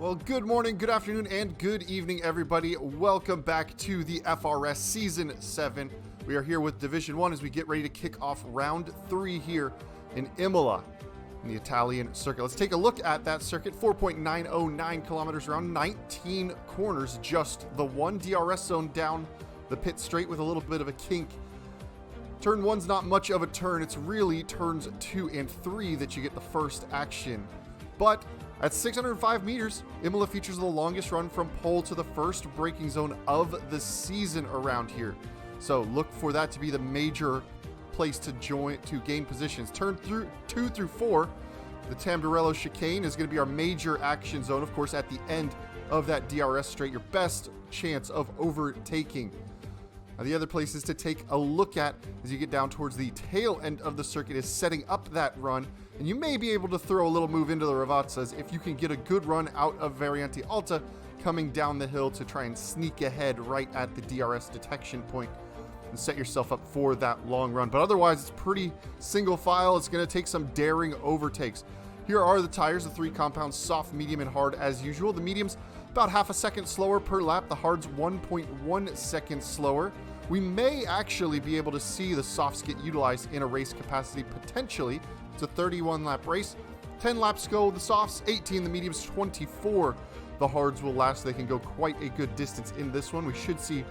Well, good morning, good afternoon, and good evening, everybody. Welcome back to the FRS Season 7. We are here with Division 1 as we get ready to kick off Round 3 here in Imola, in the Italian circuit. Let's take a look at that circuit. 4.909 kilometers around, 19 corners, just the one DRS zone down the pit straight with a little bit of a kink. Turn 1's not much of a turn. It's really turns 2 and 3 that you get the first action. But at 605 meters, Imola features the longest run from pole to the first braking zone of the season around here. So look for that to be the major place to gain positions. Turn 2 through 4, the Tamburello chicane is going to be our major action zone. Of course, at the end of that DRS straight, your best chance of overtaking. Now, the other places to take a look at as you get down towards the tail end of the circuit is setting up that run. And you may be able to throw a little move into the Ravazzas if you can get a good run out of Variante Alta coming down the hill to try and sneak ahead right at the DRS detection point and set yourself up for that long run. But otherwise, it's pretty single file. It's going to take some daring overtakes. Here are the tires, the 3 compounds, soft, medium, and hard as usual. The medium's about half a second slower per lap. The hard's 1.1 seconds slower. We may actually be able to see the softs get utilized in a race capacity potentially. It's a 31-lap race. 10 laps go the softs, 18 the mediums, 24 the hards will last. They can go quite a good distance in this one. We should see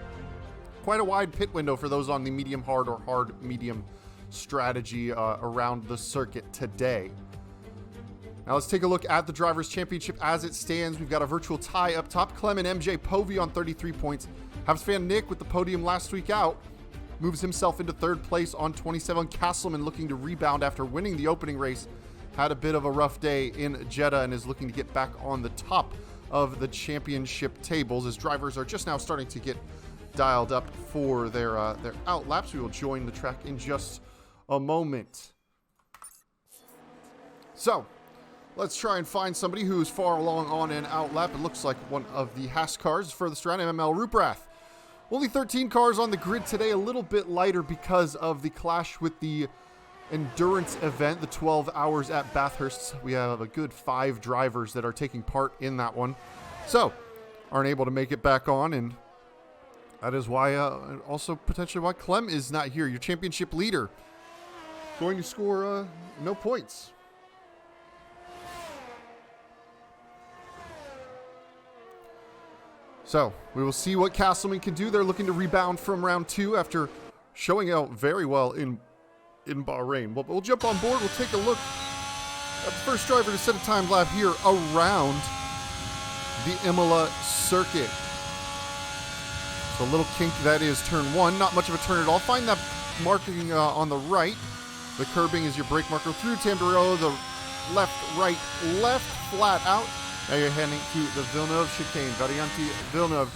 quite a wide pit window for those on the medium hard or hard medium strategy around the circuit today. Now let's take a look at the Drivers' Championship as it stands. We've got a virtual tie up top. Clem and MJ Povey on 33 points. Habs fan Nick with the podium last week out moves himself into third place on 27. Castleman looking to rebound after winning the opening race. Had a bit of a rough day in Jeddah and is looking to get back on the top of the championship tables as drivers are just now starting to get dialed up for their out laps. We will join the track in just a moment. So let's try and find somebody who's far along on an out lap. It looks like one of the Haas cars furthest around, MML Ruprath. Only 13 cars on the grid today, a little bit lighter because of the clash with the endurance event, the 12 hours at Bathurst. We have a good 5 drivers that are taking part in that one. So, aren't able to make it back on, and that is why, also potentially why Clem is not here. Your championship leader going to score no points. So, we will see what Castleman can do. They're looking to rebound from round 2 after showing out very well in Bahrain. We'll jump on board. We'll take a look at the first driver to set a time lap here around the Imola circuit. So a little kink, that is turn 1. Not much of a turn at all. Find that marking on the right. The curbing is your brake marker through Tamburello. The left, right, left, flat out. Now you're heading to the Villeneuve chicane. Variante Villeneuve.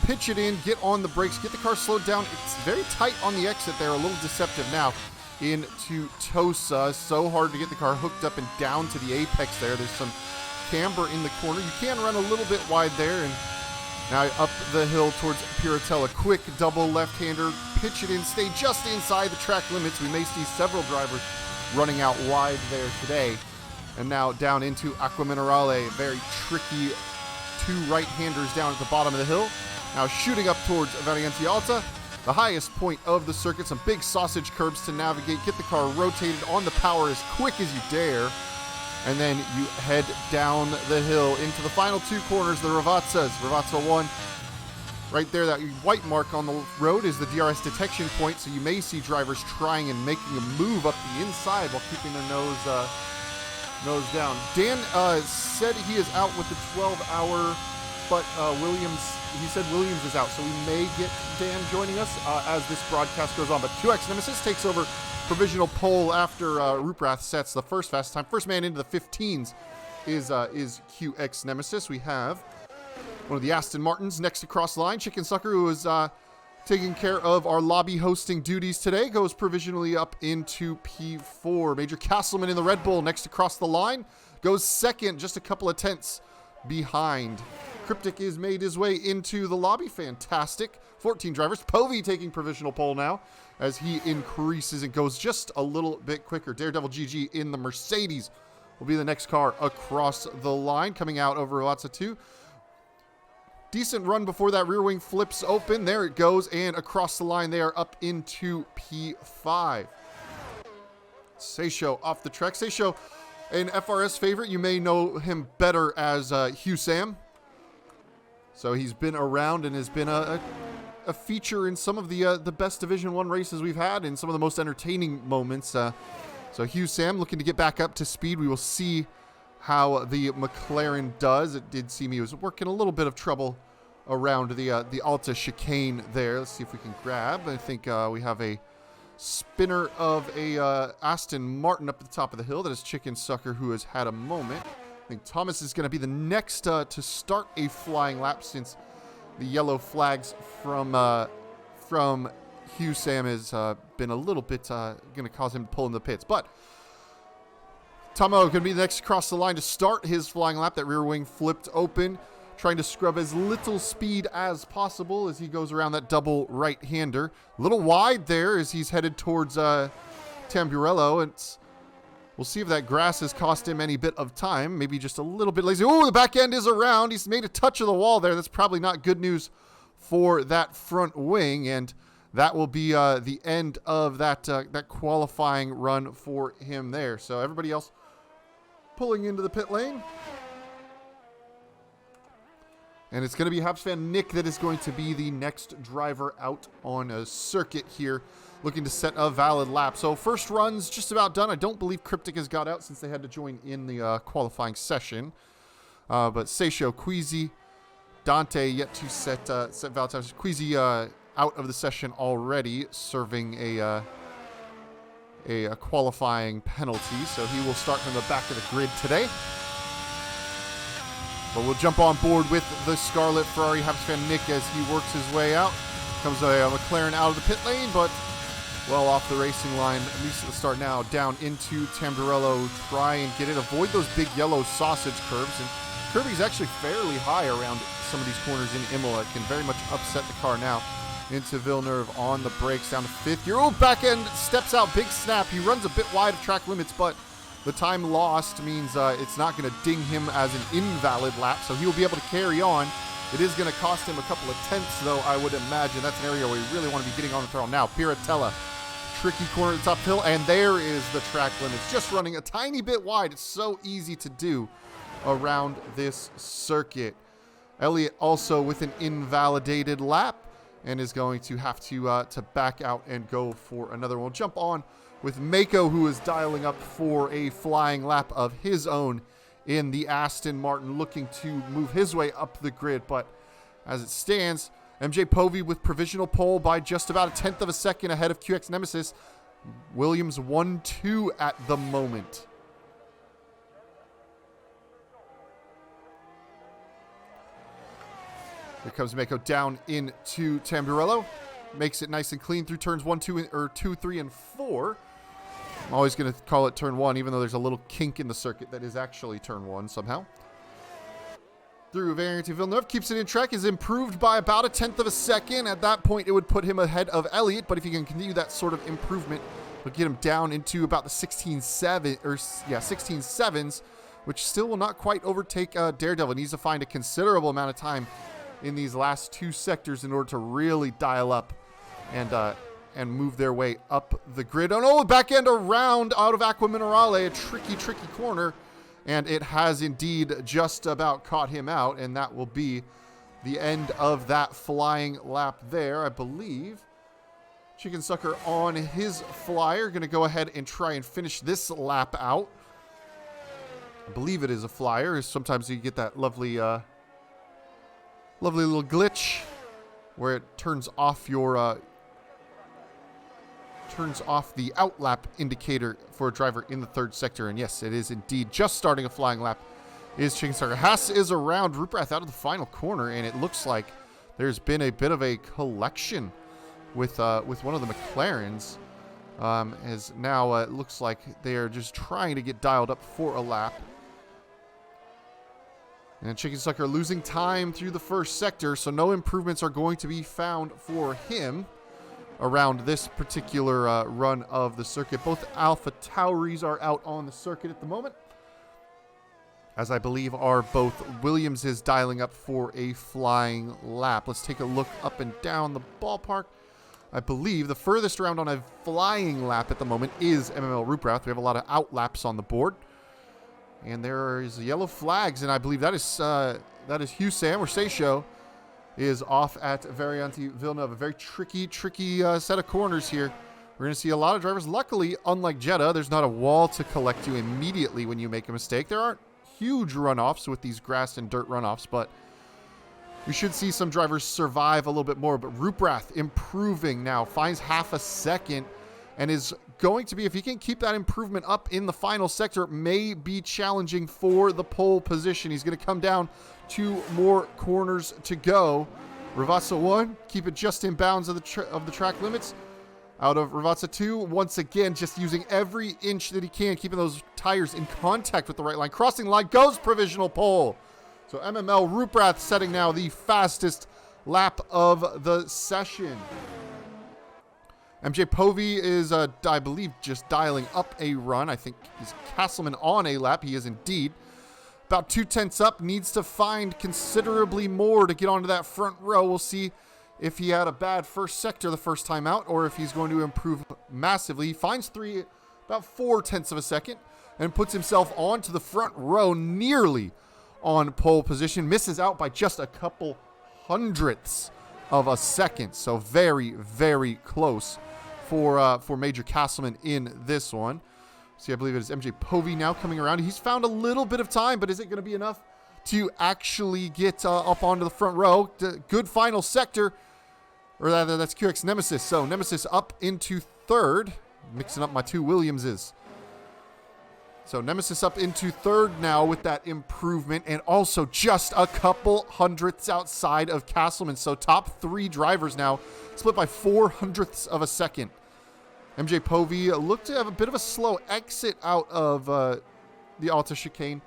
Pitch it in, get on the brakes, get the car slowed down. It's very tight on the exit there, a little deceptive now into Tosa. So hard to get the car hooked up and down to the apex there. There's some camber in the corner. You can run a little bit wide there, and now up the hill towards Piratella. Quick double left-hander, pitch it in, stay just inside the track limits. We may see several drivers running out wide there today. And now down into Acqua Minerale. Very tricky 2 right-handers down at the bottom of the hill. Now shooting up towards Variante Alta, the highest point of the circuit. Some big sausage curbs to navigate. Get the car rotated on the power as quick as you dare. And then you head down the hill into the final 2 corners, the Ravazzas. Ravazza 1. Right there, that white mark on the road is the DRS detection point. So you may see drivers trying and making a move up the inside while keeping their nose down. Dan said he is out with the 12-hour, but he said Williams is out, so we may get Dan joining us as this broadcast goes on. But QX Nemesis takes over provisional pole after Ruprath sets the first fast time. First man into the 15s is QX Nemesis. We have one of the Aston Martins next across the line. Chicken Sucker, who is taking care of our lobby hosting duties today, goes provisionally up into P4. Major Castleman in the Red Bull next across the line goes second, just a couple of tenths behind. Cryptic has made his way into the lobby. Fantastic. 14 drivers. Povey taking provisional pole now as he increases and goes just a little bit quicker. Daredevil GG in the Mercedes will be the next car across the line, coming out over lots of 2. Decent run before that rear wing flips open. There it goes, and across the line they are up into P5. Seisho off the track. Seisho, an FRS favorite. You may know him better as Hugh Sam. So he's been around and has been a feature in some of the best Division 1 races we've had and some of the most entertaining moments. So Hugh Sam looking to get back up to speed. We will see how the McLaren does. It did seem he was working a little bit of trouble around the Alta chicane there. Let's see if we can grab. I think we have a spinner of a Aston Martin up at the top of the hill. That is Chicken Sucker, who has had a moment. I think Thomas is going to be the next to start a flying lap, since the yellow flags from Hugh Sam has been a little bit going to cause him to pull in the pits. But Tomo going to be the next across the line to start his flying lap. That rear wing flipped open, trying to scrub as little speed as possible as he goes around that double right-hander. A little wide there as he's headed towards Tamburello. We'll see if that grass has cost him any bit of time. Maybe just a little bit lazy. Oh, the back end is around. He's made a touch of the wall there. That's probably not good news for that front wing, and that will be the end of that qualifying run for him there. So everybody else pulling into the pit lane. And it's going to be Habs fan Nick that is going to be the next driver out on a circuit here, looking to set a valid lap. So first run's just about done. I don't believe Cryptic has got out since they had to join in the qualifying session. But Seisho, Queasy, Dante yet to set valid times. Queasy out of the session already, serving a qualifying penalty. So he will start from the back of the grid today. But we'll jump on board with the Scarlet Ferrari Habs fan Nick as he works his way out. Comes a McLaren out of the pit lane, but well off the racing line, at least at the start now, down into Tamburello. Try and get it. Avoid those big yellow sausage curves. And Kirby's actually fairly high around some of these corners in Imola. It can very much upset the car now. Into Villeneuve on the brakes, down to 5th gear. Oh, back end steps out, big snap. He runs a bit wide of track limits, but the time lost means it's not going to ding him as an invalid lap, so he will be able to carry on. It is going to cost him a couple of tenths, though, I would imagine. That's an area where you really want to be getting on the throttle. Now, Piratella, tricky corner at the top of the hill, and there is the track limits. Just running a tiny bit wide. It's so easy to do around this circuit. Elliott also with an invalidated lap and is going to have to back out and go for another one. We'll jump on with Mako, who is dialing up for a flying lap of his own in the Aston Martin, looking to move his way up the grid. But as it stands, MJ Povey with provisional pole by just about a tenth of a second ahead of QX Nemesis. Williams 1-2 at the moment. Here comes Mako down into Tamburello. Makes it nice and clean through turns 1, 2, 3, and 4. I'm always going to call it turn 1, even though there's a little kink in the circuit that is actually turn 1 somehow. Through Variant Villeneuve, keeps it in track, is improved by about a tenth of a second. At that point, it would put him ahead of Elliott, but if he can continue that sort of improvement, it'll get him down into about the 16.7s, which still will not quite overtake Daredevil. He needs to find a considerable amount of time in these last 2 sectors in order to really dial up and move their way up the grid. Oh no, back end around out of Aqua Minerale, a tricky corner, and it has indeed just about caught him out, and that will be the end of that flying lap there. I believe Chicken Sucker on his flyer going to go ahead and try and finish this lap out. I believe it is a flyer. Sometimes you get that lovely little glitch where it turns off your the outlap indicator for a driver in the 3rd sector. And yes, it is indeed just starting a flying lap is Chicken Sucker. Haas is around Ruprath out of the final corner, and it looks like there's been a bit of a collection with one of the McLarens. As now it looks like they are just trying to get dialed up for a lap. And Chicken Sucker losing time through the 1st sector, so no improvements are going to be found for him around this particular run of the circuit. Both Alpha Tauris are out on the circuit at the moment. as I believe are both Williamses dialing up for a flying lap. Let's take a look up and down the ballpark. I believe the furthest around on a flying lap at the moment is MML Ruprath. We have a lot of out laps on the board. And there is yellow flags, and I believe that is Husam or Seisho is off at Varianti Villeneuve. A very tricky set of corners here. We're going to see a lot of drivers. Luckily, unlike Jeddah, there's not a wall to collect you immediately when you make a mistake. There aren't huge runoffs with these grass and dirt runoffs, but we should see some drivers survive a little bit more. But Ruprath improving now, finds half a second, and is going to be, if he can keep that improvement up in the final sector, may be challenging for the pole position. He's going to come down 2 more corners to go. Ravazza 1, keep it just in bounds of the track limits. Out of Ravazza 2, once again, just using every inch that he can, keeping those tires in contact with the right line. Crossing the line, goes provisional pole. So MML Ruprath setting now the fastest lap of the session. MJ Povey is, I believe, just dialing up a run. I think he's Castleman on a lap. He is indeed. About 2/10 up, needs to find considerably more to get onto that front row. We'll see if he had a bad first sector the first time out or if he's going to improve massively. He finds about 4/10 of a second and puts himself onto the front row nearly on pole position. Misses out by just a couple hundredths of a second. So very, very close for Major Castleman in this one. See, I believe it is MJ Povey now coming around. He's found a little bit of time, but is it going to be enough to actually get up onto the front row? Good final sector. Or rather, that's QX Nemesis. So Nemesis up into third. Mixing up my 2 Williamses. So Nemesis up into third now with that improvement. And also just a couple hundredths outside of Castleman. So top 3 drivers now split by 400ths of a second. MJ Povey looked to have a bit of a slow exit out of the Alta chicane.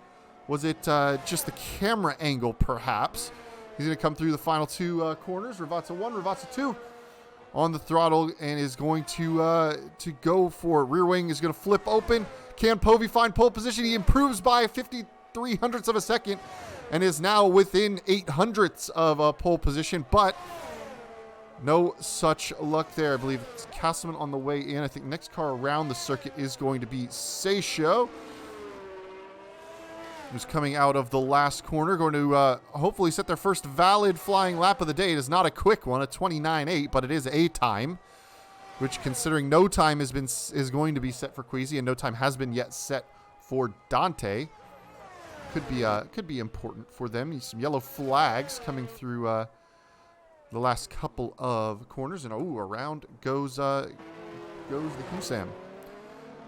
Was it just the camera angle, perhaps? He's going to come through the final 2 corners. Ravazza 1, Ravazza 2 on the throttle and is going to go for it. Rear wing is going to flip open. Can Povey find pole position? He improves by 53 hundredths of a second and is now within 8 hundredths of a pole position, but no such luck there. I believe it's Castleman on the way in. I think next car around the circuit is going to be Seisho, who's coming out of the last corner, going to hopefully set their first valid flying lap of the day. It is not a quick one, a 29.8, but it is a time, which, considering no time is going to be set for Queasy and no time has been yet set for Dante, could be important for them. Some yellow flags coming through the last couple of corners, and around goes the Husam.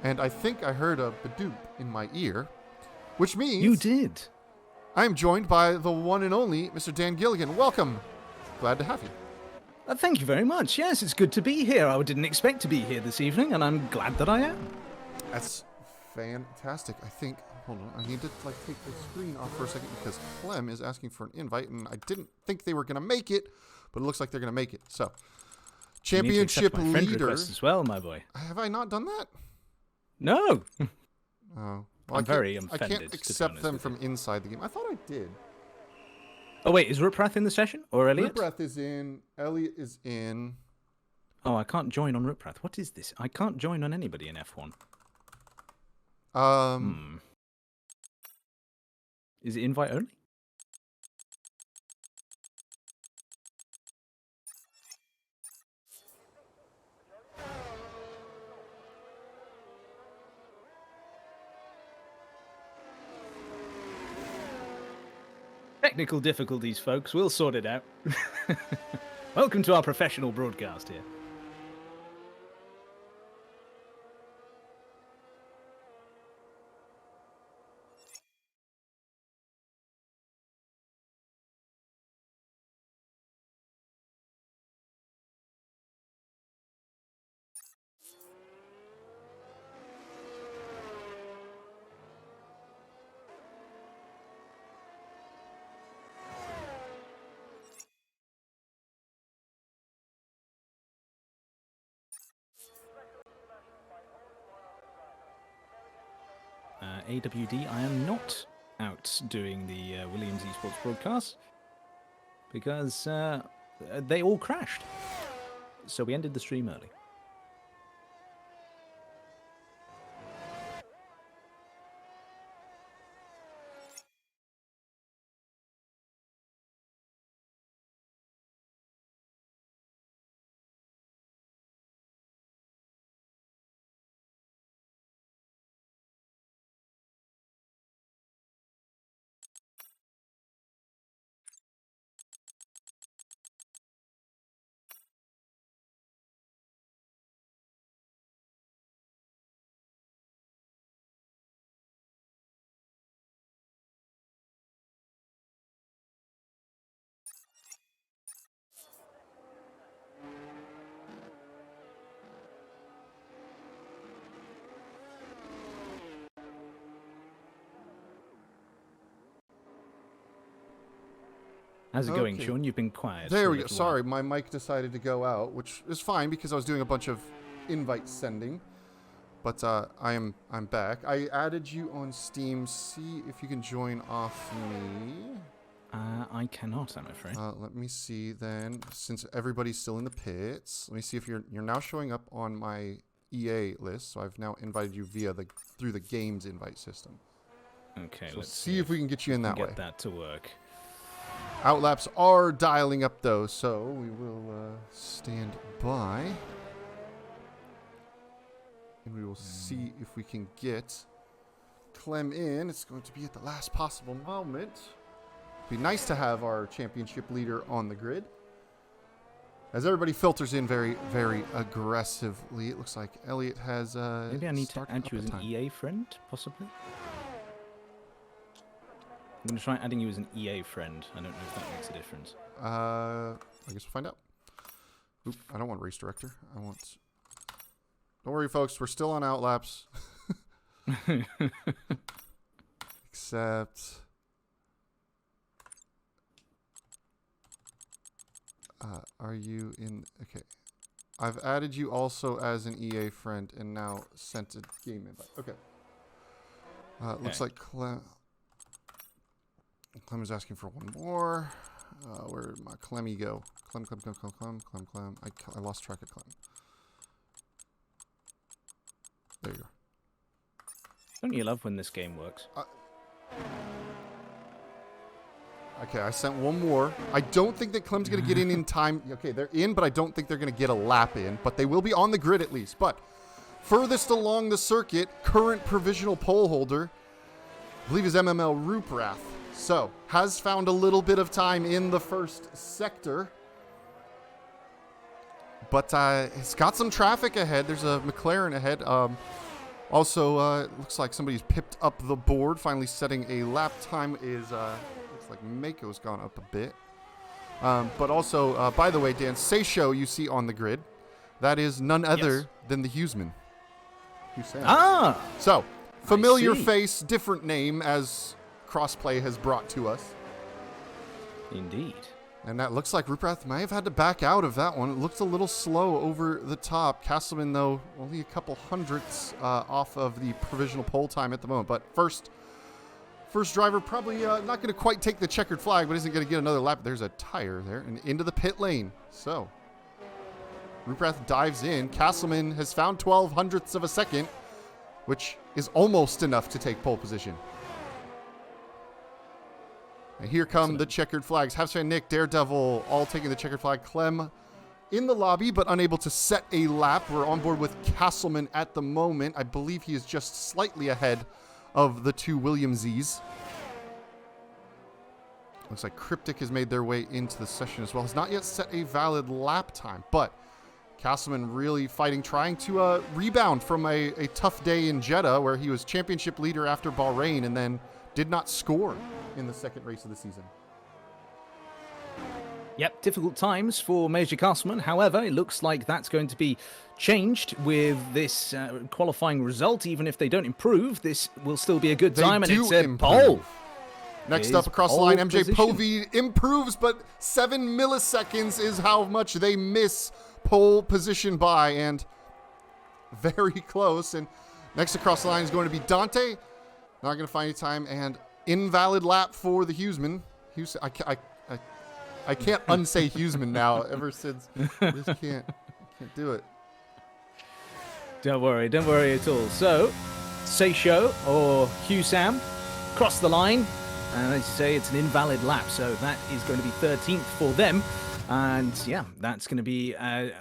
And I think I heard a badoop in my ear, which means you did. I'm joined by the one and only Mr. Dan Gilligan. Welcome. Glad to have you. Thank you very much. Yes, it's good to be here. I didn't expect to be here this evening, and I'm glad that I am. That's fantastic. I think, hold on, I need to take the screen off for a second because Clem is asking for an invite, and I didn't think they were going to make it, but it looks like they're going to make it. So, championship you need to accept my friend leader request as well, my boy. Have I not done that? No. Oh, well, I'm very offended. I can't accept them from inside the game. I thought I did. Oh wait, is Ruprath in the session or Elliot? Ruprath is in. Elliot is in. Oh, I can't join on Ruprath. What is this? I can't join on anybody in F1. Is it invite only? Technical difficulties, folks. We'll sort it out. Welcome to our professional broadcast here. AWD, I am not out doing the Williams Esports broadcast because they all crashed. So we ended the stream early. How's it going, Okay. Sean? You've been quiet. There for a we go. little Sorry, my mic decided to go out, which is fine because I was doing a bunch of invite sending. But I'm back. I added you on Steam. See if you can join off me. I cannot, I'm afraid. Let me see then. Since everybody's still in the pits, let me see if you're now showing up on my EA list. So I've now invited you through the games invite system. Okay, So let's see if we can get you in that way. Get that to work. Outlaps are dialing up though, so we will stand by. And we will see if we can get Clem in. It's going to be at the last possible moment. It'd be nice to have our championship leader on the grid. As everybody filters in very, very aggressively, it looks like Elliot has Maybe I need to started add up you a as an time. EA friend, possibly? I'm going to try adding you as an EA friend. I don't know if that makes a difference. I guess we'll find out. Oop, I don't want race director. I want... Don't worry, folks. We're still on Outlaps. Except... are you in... Okay. I've added you also as an EA friend and now sent a game invite. Okay. Looks like Clem is asking for one more. Where did my Clemmy go? Clem. I lost track of Clem. There you go. Don't you love when this game works? Okay, I sent one more. I don't think that Clem's going to get in time. Okay, they're in, but I don't think they're going to get a lap in. But they will be on the grid at least. But furthest along the circuit, current provisional pole holder, I believe is MML Ruprath. So, has found a little bit of time in the first sector. But it's got some traffic ahead. There's a McLaren ahead. Also, it looks like somebody's pipped up the board. Finally setting a lap time is... looks like Mako's gone up a bit. But also, by the way, Dan, Seisho you see on the grid. That is none other than the Huseman. Hussein. Ah! So, familiar I see. face, different name as Crossplay has brought to us. Indeed. And that looks like Ruprath may have had to back out of that one. It looks a little slow over the top. Castleman, though, only a couple hundredths off of the provisional pole time at the moment. But first driver probably not going to quite take the checkered flag, but isn't going to get another lap. There's a tire there and into the pit lane. So Ruprath dives in. Castleman has found 12 hundredths of a second, which is almost enough to take pole position. And here come the checkered flags. Hafsfan, Nick, Daredevil, all taking the checkered flag. Clem in the lobby, but unable to set a lap. We're on board with Castleman at the moment. I believe he is just slightly ahead of the two Williamsies. Looks like Cryptic has made their way into the session as well. Has not yet set a valid lap time, but Castleman really fighting, trying to rebound from a tough day in Jeddah where he was championship leader after Bahrain and then did not score in the second race of the season. Yep, difficult times for Major Castleman. However, it looks like that's going to be changed with this qualifying result. Even if they don't improve, this will still be a good time, and it's a pole. Next up across the line, MJ Povey improves, but 7 milliseconds is how much they miss pole position by, and very close. And next across the line is going to be Dante. Not going to find any time, and invalid lap for the Huseman. I can't unsay Huseman now ever since. I just can't do it. Don't worry at all. So, Seisho or Husam cross the line, and as you say, it's an invalid lap, so that is going to be 13th for them. And yeah, that's going to be a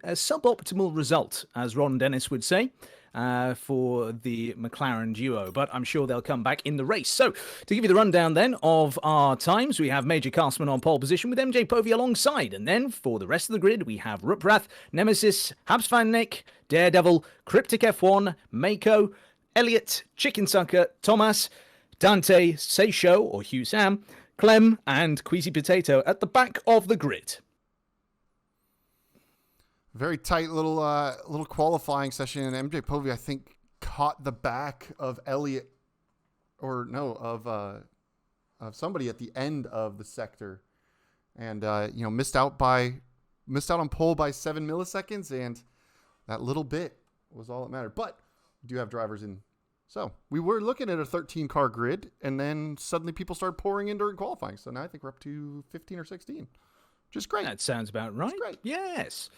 suboptimal result, as Ron Dennis would say, for the McLaren duo. But I'm sure they'll come back in the race. So to give you the rundown then of our times, we have Major Castman on pole position with MJ Povey alongside. And then for the rest of the grid, we have Ruprath, Nemesis, Habs Van Nick, Daredevil, Cryptic F1, Mako, Elliot, Chicken Sucker, Thomas, Dante, Seisho or Husam, Clem and Queasy Potato at the back of the grid. Very tight little qualifying session. And MJ Povey, I think, caught the back of Elliot, or no, of somebody at the end of the sector, and missed out on pole by 7 milliseconds, and that little bit was all that mattered. But we do have drivers in. So we were looking at a 13-car grid, and then suddenly people started pouring in during qualifying. So now I think we're up to 15 or 16, which is great. That sounds about right. That's great. Yes.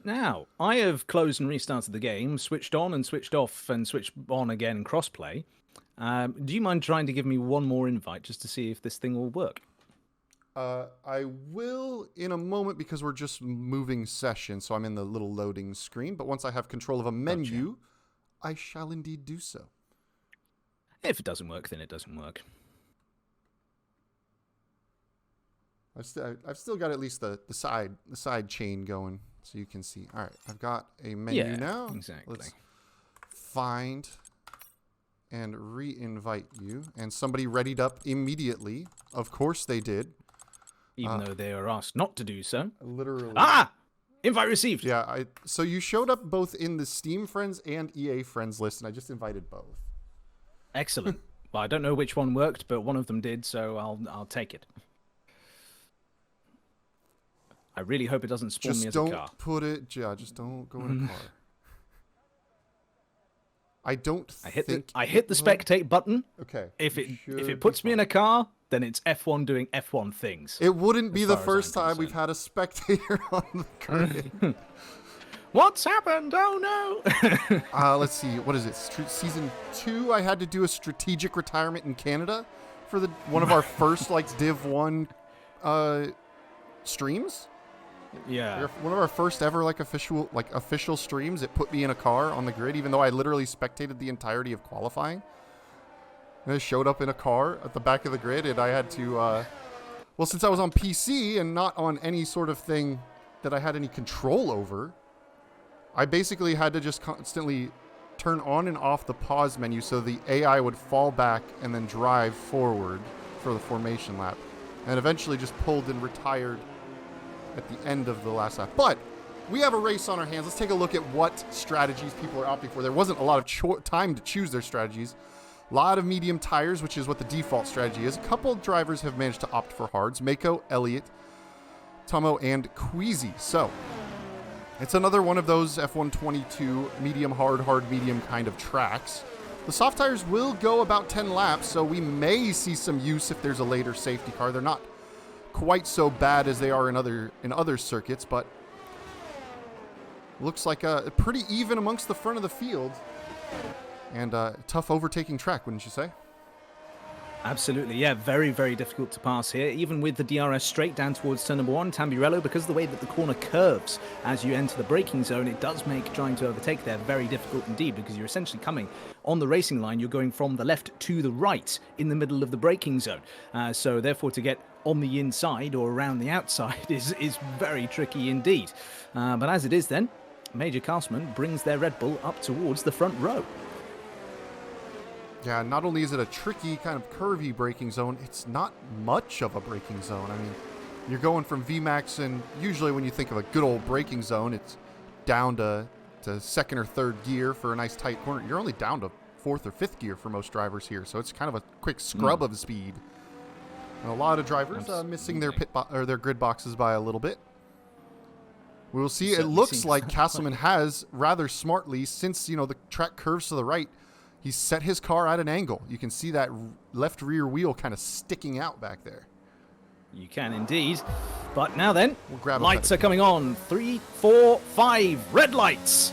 Now, I have closed and restarted the game, switched on and switched off and switched on again crossplay. Do you mind trying to give me one more invite just to see if this thing will work? I will in a moment because we're just moving session, so I'm in the little loading screen. But once I have control of a menu, I shall indeed do so. If it doesn't work, then it doesn't work. I've still got at least the side chain going, so you can see. All right, I've got a menu now. Exactly. Let's find and re-invite you. And somebody readied up immediately. Of course they did. Even though they are asked not to do so. Literally. Invite received. Yeah, so you showed up both in the Steam Friends and EA Friends list, and I just invited both. Excellent. Well, I don't know which one worked, but one of them did, so I'll take it. I really hope it doesn't spawn me as a car. Just don't go in a car. I hit the spectate button. Okay. If it puts me in a car, then it's F1 doing F1 things. It wouldn't be the first time we've had a spectator on the grid. What's happened? Oh no! Let's see. What is it? Season 2. I had to do a strategic retirement in Canada for one of our first Div 1 streams. Yeah. One of our first ever official streams. It put me in a car on the grid, even though I literally spectated the entirety of qualifying. And I showed up in a car at the back of the grid, and I had to. Since I was on PC and not on any sort of thing that I had any control over, I basically had to just constantly turn on and off the pause menu so the AI would fall back and then drive forward for the formation lap. And eventually just pulled and retired at the end of the last lap. But we have a race on our hands. Let's take a look at what strategies people are opting for. There wasn't a lot of time to choose their strategies. A lot of medium tires, which is what the default strategy is. A couple drivers have managed to opt for hards. Mako, Elliot, Tomo, and Queasy. So it's another one of those F122 medium, hard, medium kind of tracks. The soft tires will go about 10 laps, so we may see some use if there's a later safety car. They're not quite so bad as they are in other circuits, but looks like a pretty even amongst the front of the field. And a tough overtaking track, wouldn't you say? Absolutely, yeah. Very, very difficult to pass here. Even with the DRS straight down towards turn number 1, Tamburello, because of the way that the corner curves as you enter the braking zone, it does make trying to overtake there very difficult indeed, because you're essentially coming on the racing line. You're going from the left to the right in the middle of the braking zone. So therefore, to get on the inside or around the outside is very tricky indeed. But as it is then, Major Castman brings their Red Bull up towards the front row. Yeah, not only is it a tricky kind of curvy braking zone, it's not much of a braking zone. I mean, you're going from VMAX, and usually when you think of a good old braking zone, it's down to second or third gear for a nice tight corner. You're only down to fourth or fifth gear for most drivers here, so it's kind of a quick scrub of speed. And a lot of drivers missing their their grid boxes by a little bit. We will see. It looks like Castleman has rather smartly, since the track curves to the right, He set his car at an angle. You can see that left rear wheel kind of sticking out back there. You can indeed. But now then, we'll lights are coming on. 3, 4, 5. Red lights.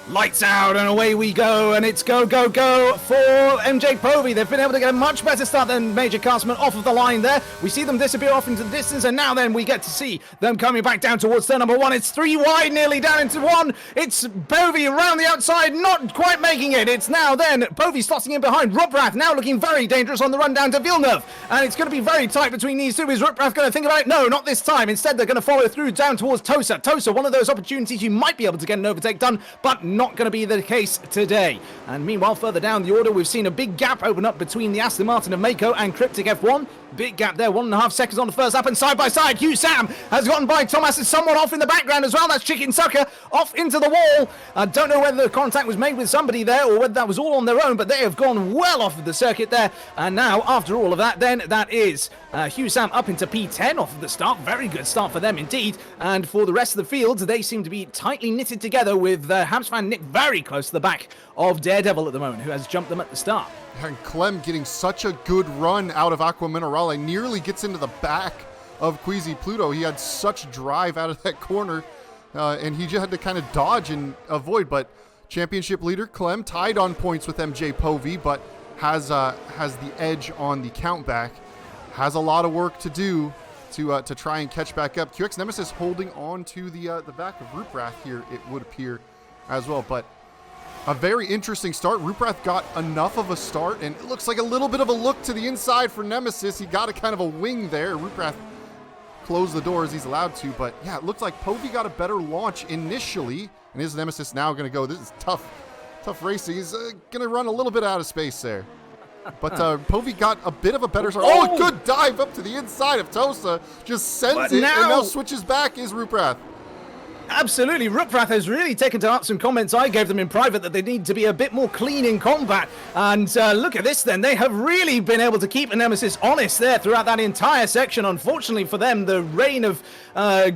Lights out and away we go, and it's go, go, go for MJ Povey. They've been able to get a much better start than Major Castleman off of the line there. We see them disappear off into the distance, and now then we get to see them coming back down towards turn number 1. It's 3 wide, nearly down into 1. It's Povey around the outside, not quite making it. It's now then Povey slotting in behind. Ruprath now looking very dangerous on the run down to Villeneuve, and it's going to be very tight between these two. Is Ruprath going to think about it? No, not this time. Instead, they're going to follow through down towards Tosa. Tosa, one of those opportunities you might be able to get an overtake done, but not going to be the case today. And meanwhile, further down the order, we've seen a big gap open up between the Aston Martin of Mako and Cryptic F1. Big gap there, 1.5 seconds on the first lap, and side by side, Hugh Sam has gotten by Thomas and someone off in the background as well. That's Chicken Sucker off into the wall. I don't know whether the contact was made with somebody there or whether that was all on their own, but they have gone well off of the circuit there. And now, after all of that, then that is Hugh Sam up into P10 off of the start. Very good start for them indeed. And for the rest of the field, they seem to be tightly knitted together with Habs fan Nick very close to the back of Daredevil at the moment, who has jumped them at the start. And Clem getting such a good run out of Aqua Minerale, nearly gets into the back of Queasy Pluto. He had such drive out of that corner, and he just had to kind of dodge and avoid. But championship leader Clem tied on points with MJ Povey, but has the edge on the countback. Has a lot of work to do to try and catch back up. QX Nemesis holding on to the back of Ruprath here, it would appear as well, but a very interesting start. Ruprath got enough of a start, and it looks like a little bit of a look to the inside for Nemesis. He got a kind of a wing there. Ruprath closed the door as he's allowed to, but yeah, it looked like Povey got a better launch initially, and his Nemesis now going to go. This is tough racing. He's going to run a little bit out of space there. But Povey got a bit of a better start. Oh, a good dive up to the inside of Tosa. Just sends it, and now switches back is Ruprath. Absolutely. Ruprath has really taken to heart some comments I gave them in private that they need to be a bit more clean in combat. And look at this then. They have really been able to keep a Nemesis honest there throughout that entire section. Unfortunately for them, the reign of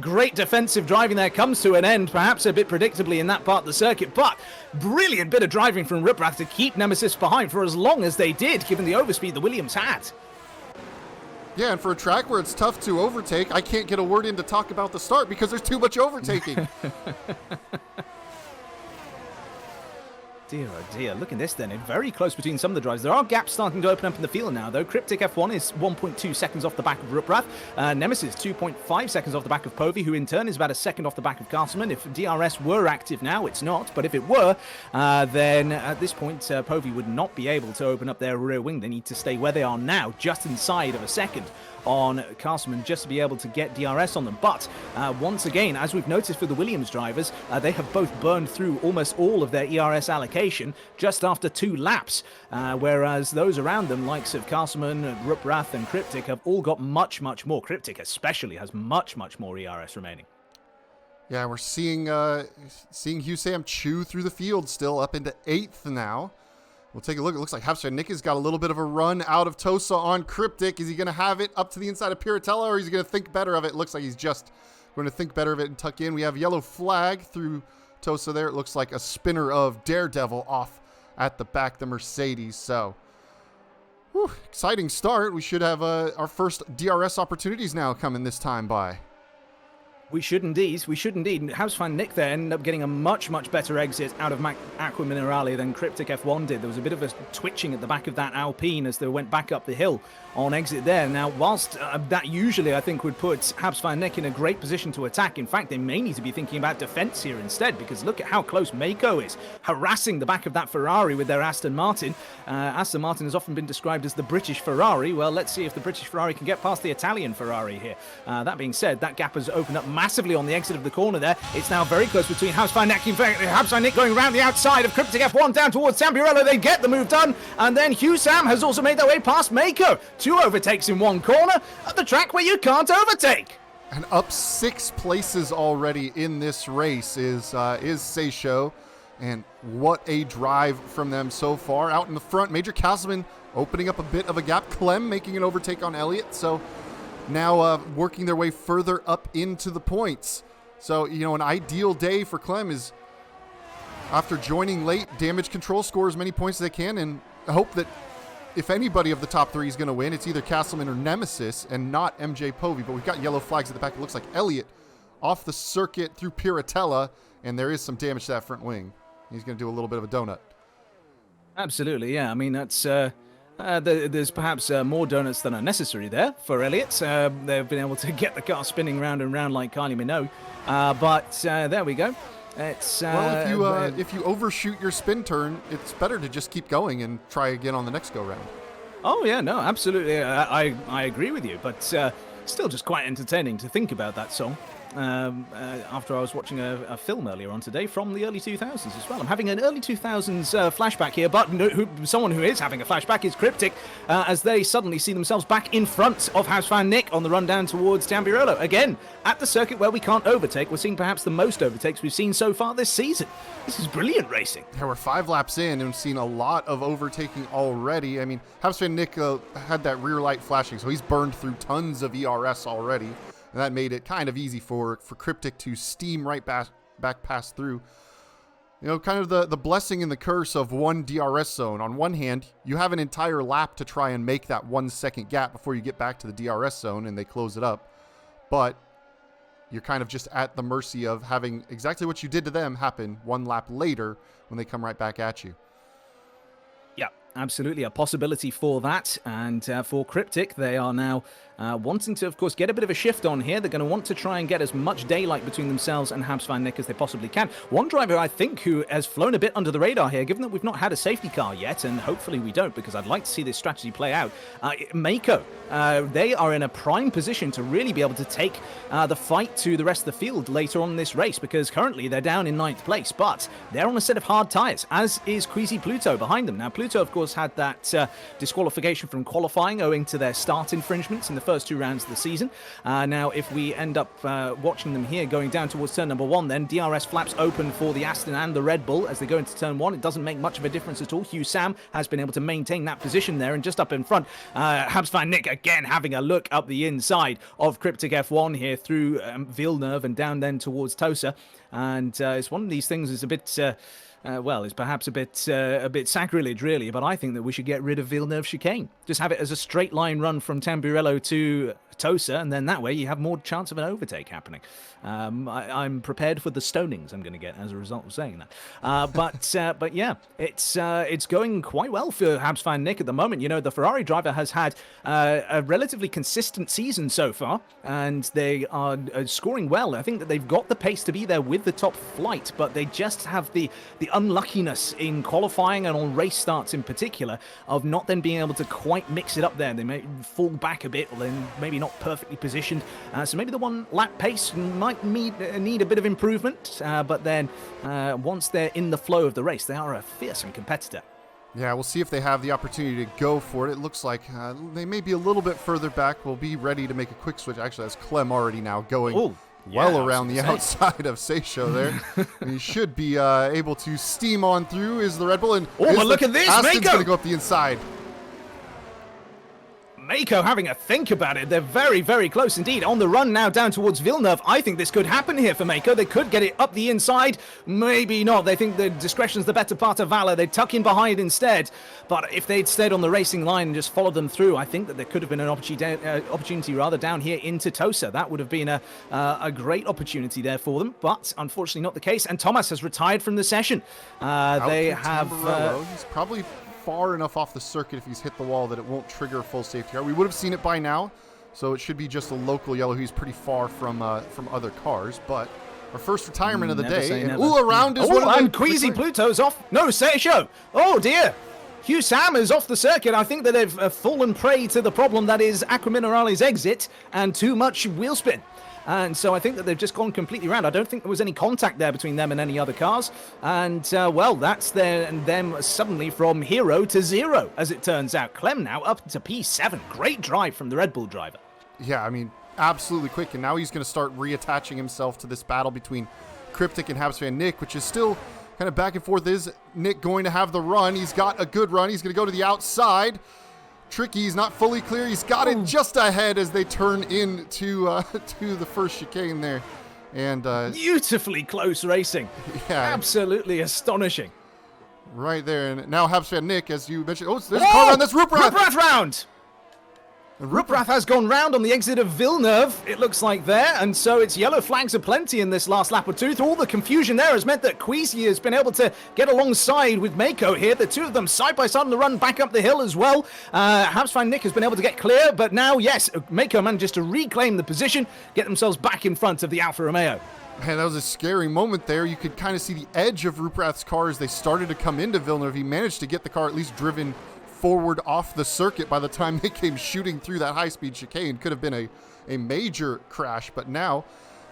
great defensive driving there comes to an end, perhaps a bit predictably in that part of the circuit. But brilliant bit of driving from Ruprath to keep Nemesis behind for as long as they did, given the overspeed the Williams had. Yeah, and for a track where it's tough to overtake, I can't get a word in to talk about the start because there's too much overtaking. Dear, oh dear. Look at this then. It's very close between some of the drives. There are gaps starting to open up in the field now, though. Cryptic F1 is 1.2 seconds off the back of Ruprath. Nemesis 2.5 seconds off the back of Povey, who in turn is about a second off the back of Castleman. If DRS were active now, it's not. But if it were, then at this point, Povey would not be able to open up their rear wing. They need to stay where they are now, just inside of a second on Castleman, just to be able to get DRS on them. But once again, as we've noticed for the Williams drivers, they have both burned through almost all of their ERS allocation just after 2 laps, whereas those around them, likes of Castleman, Ruprath and Cryptic, have all got much, much more. Cryptic especially has much, much more ERS remaining. Yeah, we're seeing Hugh Sam chew through the field still, up into 8th now. We'll take a look. It looks like Habstra Nick has got a little bit of a run out of Tosa on Cryptic. Is he going to have it up to the inside of Piratella, or is he going to think better of it? It looks like he's just going to think better of it and tuck in. We have yellow flag through Tosa there. It looks like a spinner of Daredevil off at the back, the Mercedes. So, exciting start. We should have our first DRS opportunities now coming this time by. We should indeed. We should indeed. House fan Nick there ended up getting a much, much better exit out of Aqua Minerale than Cryptic F1 did. There was a bit of a twitching at the back of that Alpine as they went back up the hill on exit there. Now, whilst that usually, I think, would put Habs fan Nick in a great position to attack, in fact, they may need to be thinking about defense here instead, because look at how close Mako is, harassing the back of that Ferrari with their Aston Martin. Aston Martin has often been described as the British Ferrari. Well, let's see if the British Ferrari can get past the Italian Ferrari here. That being said, that gap has opened up massively on the exit of the corner there. It's now very close between Habs fan Nick going around the outside of Cryptic F1 down towards Samburello. They get the move done, and then Hugh Sam has also made their way past Mako. 2 overtakes in one corner at the track where you can't overtake. And up 6 places already in this race is Seisho, and what a drive from them so far. Out in the front, Major Castleman opening up a bit of a gap. Clem making an overtake on Elliott, so now working their way further up into the points. So, an ideal day for Clem is after joining late, Damage Control score as many points as they can and hope that if anybody of the top three is going to win, it's either Castleman or Nemesis and not MJ Povey. But we've got yellow flags at the back. It looks like Elliott off the circuit through Piratella, and there is some damage to that front wing. He's going to do a little bit of a donut. Absolutely, yeah. I mean, that's there's perhaps more donuts than are necessary there for Elliott. They've been able to get the car spinning round and round like Kylie Minogue. But there we go. It's if you overshoot your spin turn, it's better to just keep going and try again on the next go round. Oh yeah, no, absolutely. I agree with you, but still just quite entertaining to think about that song. After I was watching a film earlier on today from the early 2000s as well. I'm having an early 2000s flashback here, but someone who is having a flashback is Cryptic, as they suddenly see themselves back in front of house fan Nick on the run down towards Tamburello. Again, at the circuit where we can't overtake, we're seeing perhaps the most overtakes we've seen so far this season. This is brilliant racing. Yeah, we're 5 laps in and we've seen a lot of overtaking already. I mean, house fan Nick had that rear light flashing, so he's burned through tons of ERS already. And that made it kind of easy for Cryptic to steam right back past through. You know, kind of the blessing and the curse of one DRS zone. On one hand, you have an entire lap to try and make that 1 second gap before you get back to the DRS zone and they close it up. But you're kind of just at the mercy of having exactly what you did to them happen 1 lap later when they come right back at you. Yeah, absolutely. A possibility for that. And for Cryptic, they are now wanting to, of course, get a bit of a shift on here. They're going to want to try and get as much daylight between themselves and Habs van Nick as they possibly can. One driver, I think, who has flown a bit under the radar here, given that we've not had a safety car yet, and hopefully we don't, because I'd like to see this strategy play out. Mako, they are in a prime position to really be able to take the fight to the rest of the field later on in this race, because currently they're down in 9th place, but they're on a set of hard tyres, as is Queasy Pluto behind them. Now, Pluto, of course, had that disqualification from qualifying owing to their start infringements in the first 2 rounds of the season. Now, if we end up watching them here going down towards turn number 1, then DRS flaps open for the Aston and the Red Bull as they go into turn 1. It doesn't make much of a difference at all. Hugh Sam has been able to maintain that position there, and just up in front, Habs van Nick again having a look up the inside of Cryptic F1 here through Villeneuve and down then towards Tosa. And it's one of these things that's a bit... it's perhaps a bit sacrilege, really, but I think that we should get rid of Villeneuve chicane. Just have it as a straight line run from Tamburello to Tosa, and then that way you have more chance of an overtake happening. I'm prepared for the stonings I'm going to get as a result of saying that. But yeah, it's going quite well for Habs van Nick at the moment. You know, the Ferrari driver has had a relatively consistent season so far, and they are scoring well. I think that they've got the pace to be there with the top flight, but they just have the unluckiness in qualifying and on race starts in particular of not then being able to quite mix it up there. They may fall back a bit, or then maybe not perfectly positioned. So maybe the 1 lap pace might need a bit of improvement, but then once they're in the flow of the race, they are a fearsome competitor. Yeah, we'll see if they have the opportunity to go for it. It looks like they may be a little bit further back. We'll be ready to make a quick switch. Actually, that's Clem already now going around the outside of Seisho there. He should be able to steam on through is the Red Bull. And but look at this, Aston's Mako! going to go up the inside. Mako having a think about it. They're very, very close indeed. On the run now down towards Villeneuve. I think this could happen here for Mako. They could get it up the inside. Maybe not. They think the discretion's the better part of valor. They'd tuck in behind instead. But if they'd stayed on the racing line and just followed them through, I think that there could have been an opportunity down here into Tosa. That would have been a great opportunity there for them. But unfortunately not the case. And Thomas has retired from the session. They have... He's probably far enough off the circuit if he's hit the wall that it won't trigger a full safety car. We would have seen it by now, so it should be just a local yellow who's pretty far from other cars. But our first retirement of the day, and around is one of them. Queasy Pluto's off. No, Seisho. Oh dear. Hugh Sam is off the circuit. I think that they've fallen prey to the problem that is Aqua Minerale's exit and too much wheel spin. And so I think that they've just gone completely round. I don't think there was any contact there between them and any other cars. And, that's them suddenly from hero to zero, as it turns out. Clem now up to P7. Great drive from the Red Bull driver. Yeah, I mean, absolutely quick. And now he's going to start reattaching himself to this battle between Cryptic and Habs van Nick, which is still kind of back and forth. Is Nick going to have the run? He's got a good run. He's going to go to the outside. Tricky, he's not fully clear. He's got it just ahead as they turn into to the first chicane there. And beautifully close racing. Yeah. Absolutely astonishing. Right there. And now Habs fan Nick, as you mentioned. Oh, there's a car around this Ruprath. Ruprath round. Ruprath has gone round on the exit of Villeneuve, it looks like there, and so it's yellow flags aplenty in this last lap or two. All the confusion there has meant that Queasy has been able to get alongside with Mako here. The two of them side by side on the run back up the hill as well. Habs fan Nick has been able to get clear, but now, yes, Mako manages to reclaim the position, get themselves back in front of the Alfa Romeo. Man, that was a scary moment there. You could kind of see the edge of Ruprath's car as they started to come into Villeneuve. He managed to get the car at least driven forward off the circuit by the time they came shooting through that high-speed chicane. Could have been a major crash, but now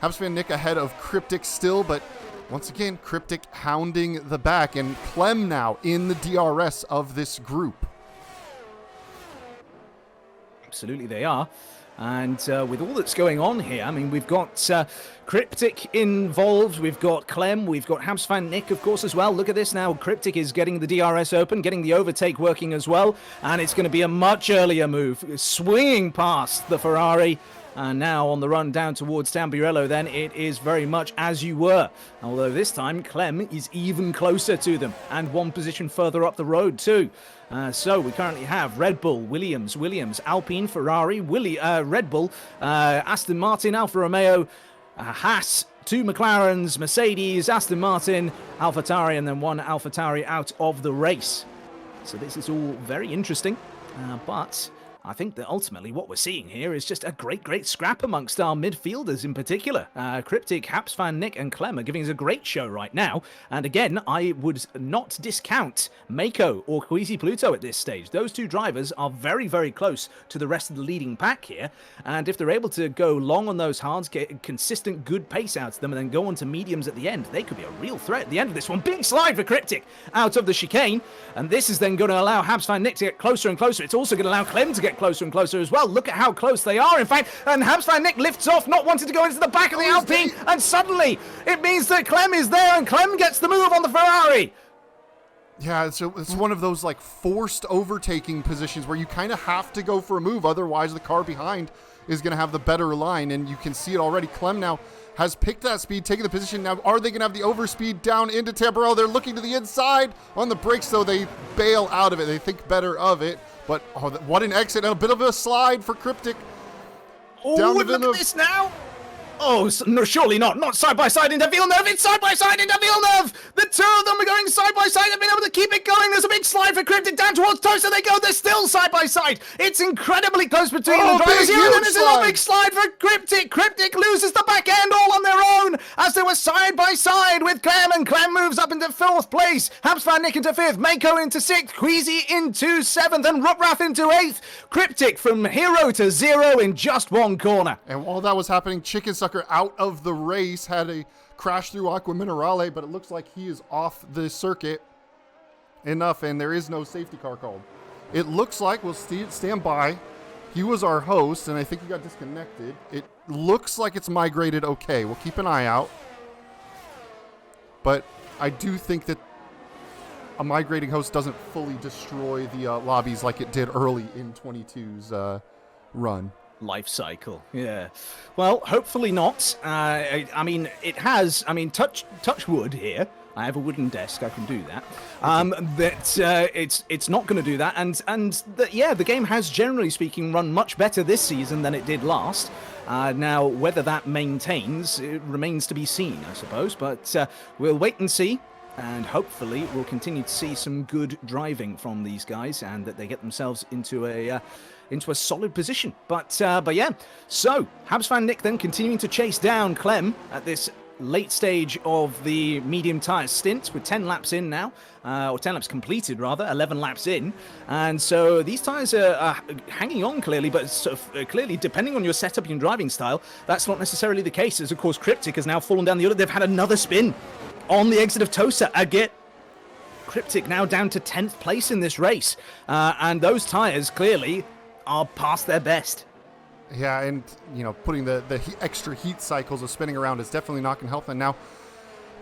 Habs fan Nick ahead of Cryptic still, but once again, Cryptic hounding the back, and Clem now in the DRS of this group. Absolutely they are. And with all that's going on here, I mean, we've got Cryptic involved, we've got Clem, we've got Habs fan Nick, of course, as well. Look at this now. Cryptic is getting the DRS open, getting the overtake working as well. And it's going to be a much earlier move, swinging past the Ferrari. And now on the run down towards Tamburello, then it is very much as you were. Although this time, Clem is even closer to them and one position further up the road too. So we currently have Red Bull, Williams, Alpine, Ferrari, Red Bull, Aston Martin, Alfa Romeo, Haas, two McLarens, Mercedes, Aston Martin, AlphaTauri, and then one AlphaTauri out of the race. So this is all very interesting, but I think that ultimately what we're seeing here is just a great scrap amongst our midfielders in particular. Cryptic, Habs fan Nick, and Clem are giving us a great show right now. And again, I would not discount Mako or Queasy Pluto at this stage. Those two drivers are very close to the rest of the leading pack here. And if they're able to go long on those hards, get consistent good pace out of them, and then go on to mediums at the end, they could be a real threat at the end of this one. Big slide for Cryptic out of the chicane. And this is then going to allow Habs fan Nick to get closer and closer. It's also going to allow Clem to get closer and closer as well. Look at how close they are, in fact, and Habs fan Nick lifts off, not wanting to go into the back of the Alpine, and suddenly it means that Clem is there, and Clem gets the move on the Ferrari. Yeah, it's one of those like forced overtaking positions where you kind of have to go for a move, otherwise the car behind is going to have the better line, and you can see it already. Clem now has picked that speed, taking the position. Now, are they going to have the overspeed down into Tamburello? They're looking to the inside on the brakes, so they bail out of it. They think better of it. But what an exit and a bit of a slide for Cryptic. Oh, look at this now. Oh, no, surely not. Not side by side into Villeneuve. It's side by side into Villeneuve. The two of them are going side by side. They've been able to keep it going. There's a big slide for Cryptic down towards Tosa. They go. They're still side by side. It's incredibly close between the drivers here. And then there's a big slide for Cryptic. Cryptic loses the back end all on their own as they were side by side with Clem. And Clem moves up into 4th place. Habs fan Nick into 5th. Mako into 6th. Queasy into 7th. And Ruprath into 8th. Cryptic from hero to zero in just one corner. And while that was happening, Chicken Sucker out of the race, had a crash through Aqua Minerale, but it looks like he is off the circuit enough, and there is no safety car called. It looks like, we'll stand by, he was our host, and I think he got disconnected. It looks like it's migrated okay. We'll keep an eye out. But I do think that a migrating host doesn't fully destroy the lobbies like it did early in 22's run. Life cycle, yeah. Well, hopefully not. I mean, it has. I mean, touch wood here. I have a wooden desk. I can do that. It's not going to do that. And the game has, generally speaking, run much better this season than it did last. Now, whether that maintains, it remains to be seen, I suppose. But we'll wait and see. And hopefully we'll continue to see some good driving from these guys, and that they get themselves into a solid position. But yeah, so Habs fan Nick then continuing to chase down Clem at this late stage of the medium tyre stint with 10 laps in now, or 10 laps completed rather, 11 laps in. And so these tyres are hanging on clearly, but sort of, clearly depending on your setup and driving style, that's not necessarily the case, as of course Cryptic has now fallen down the other. They've had another spin on the exit of Tosa again. Cryptic now down to 10th place in this race, and those tyres clearly are past their best. Yeah, and you know, putting the extra heat cycles of spinning around is definitely not going to help them. Now,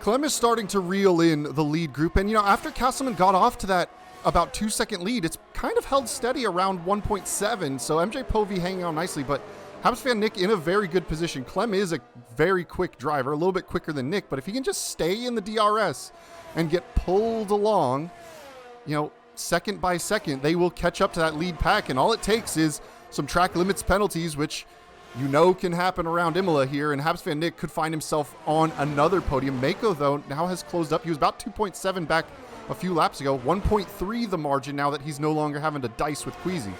Clem is starting to reel in the lead group, and you know, after Castleman got off to that about 2-second lead, it's kind of held steady around 1.7. So MJ Povey hanging on nicely, but Habs fan Nick in a very good position. Clem is a very quick driver, a little bit quicker than Nick, but if he can just stay in the DRS and get pulled along, you know, second by second, they will catch up to that lead pack, and all it takes is some track limits penalties, which you know can happen around Imola here, and Habs fan Nick could find himself on another podium. Mako, though, now has closed up. He was about 2.7 back a few laps ago, 1.3 the margin now that he's no longer having to dice with Queasy.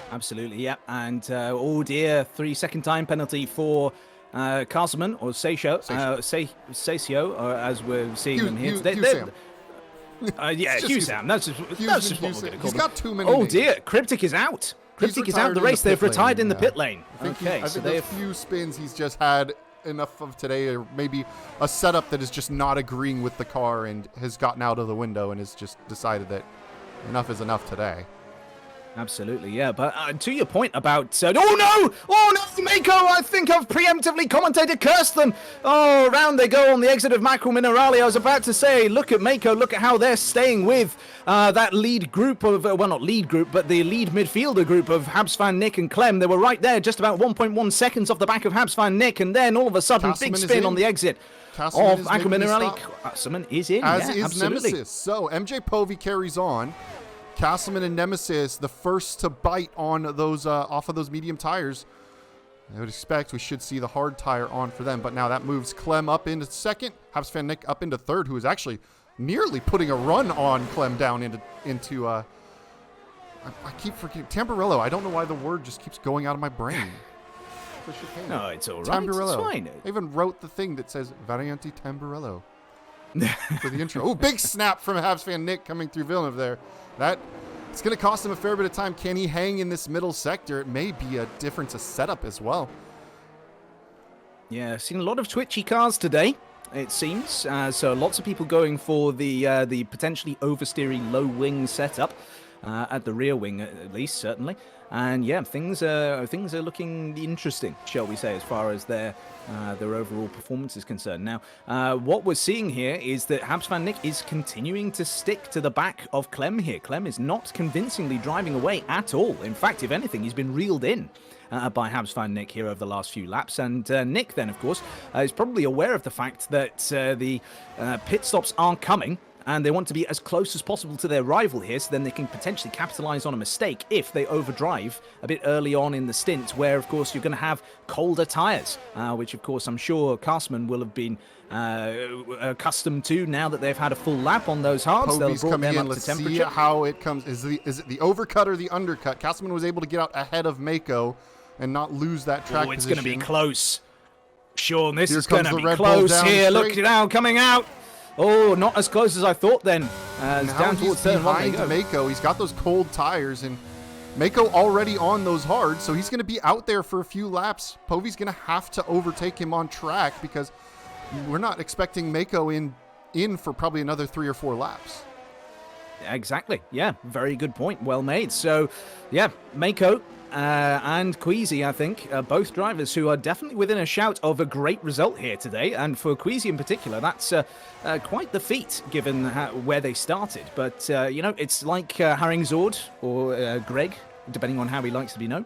Absolutely, yeah. And, oh dear, 3-second time penalty for Castleman, or Seisho, as we're seeing them here today. Hugh Sam. That's just what we're going to call He's got too many Oh names. dear, Cryptic is out. Cryptic is out of the race. They've retired in the pit lane. I think a few spins he's just had enough of today, or maybe a setup that is just not agreeing with the car and has gotten out of the window and has just decided that enough is enough today. Absolutely, yeah. But to your point about... oh no, Mako, I think I've preemptively commentated, cursed them. Oh, round they go on the exit of Macro Minerale. I was about to say, look at Mako, look at how they're staying with that lead group of... well, not lead group, but the lead midfielder group of Habs fan Nick and Clem. They were right there, just about 1.1 seconds off the back of Habs fan Nick, and then all of a sudden, big spin on the exit of Macro Minerale. Castleman is in, as is absolutely. Nemesis. So, MJ Povey carries on. Castleman and Nemesis, the first to bite on those off of those medium tires. I would expect we should see the hard tire on for them, but now that moves Clem up into second, Habs fan Nick up into third, who is actually nearly putting a run on Clem down into I keep forgetting Tamburello. I don't know why the word just keeps going out of my brain. No, it's all right. Tamburello. It's fine. I even wrote the thing that says Variante Tamburello for the intro. Oh, big snap from Habs fan Nick coming through Villeneuve there. It's going to cost him a fair bit of time. Can he hang in this middle sector? It may be a difference of setup as well. Yeah, I've seen a lot of twitchy cars today, it seems. So lots of people going for the potentially oversteery low wing setup at the rear wing, at least, certainly. And yeah, things are looking interesting, shall we say, as far as their overall performance is concerned. Now, what we're seeing here is that Habs fan Nick is continuing to stick to the back of Clem here. Clem is not convincingly driving away at all. In fact, if anything, he's been reeled in by Habs fan Nick here over the last few laps. And Nick then, of course, is probably aware of the fact that the pit stops are coming, and they want to be as close as possible to their rival here, so then they can potentially capitalize on a mistake if they overdrive a bit early on in the stint, where, of course, you're going to have colder tires, which, of course, I'm sure Castleman will have been accustomed to now that they've had a full lap on those hards. Povey's They'll brought them up Let's to temperature. see how it comes. Is it the overcut or the undercut? Castleman was able to get out ahead of Mako and not lose that track it's position. going to be close. Sean, this Here is going comes to the be Red Bull close down here. straight. Look now, coming out. Oh, not as close as I thought then. As now down he's towards turn one they behind go. Mako. He's got those cold tires, and Mako already on those hards, so he's going to be out there for a few laps. Povey's going to have to overtake him on track because we're not expecting Mako in for probably another 3 or 4 laps. Exactly. Yeah, very good point. Well made. So, yeah, Mako and Queasy, I think, both drivers who are definitely within a shout of a great result here today. And for Queasy in particular, that's quite the feat given where they started. But, you know, it's like Haringzord or Greg, depending on how he likes to be known,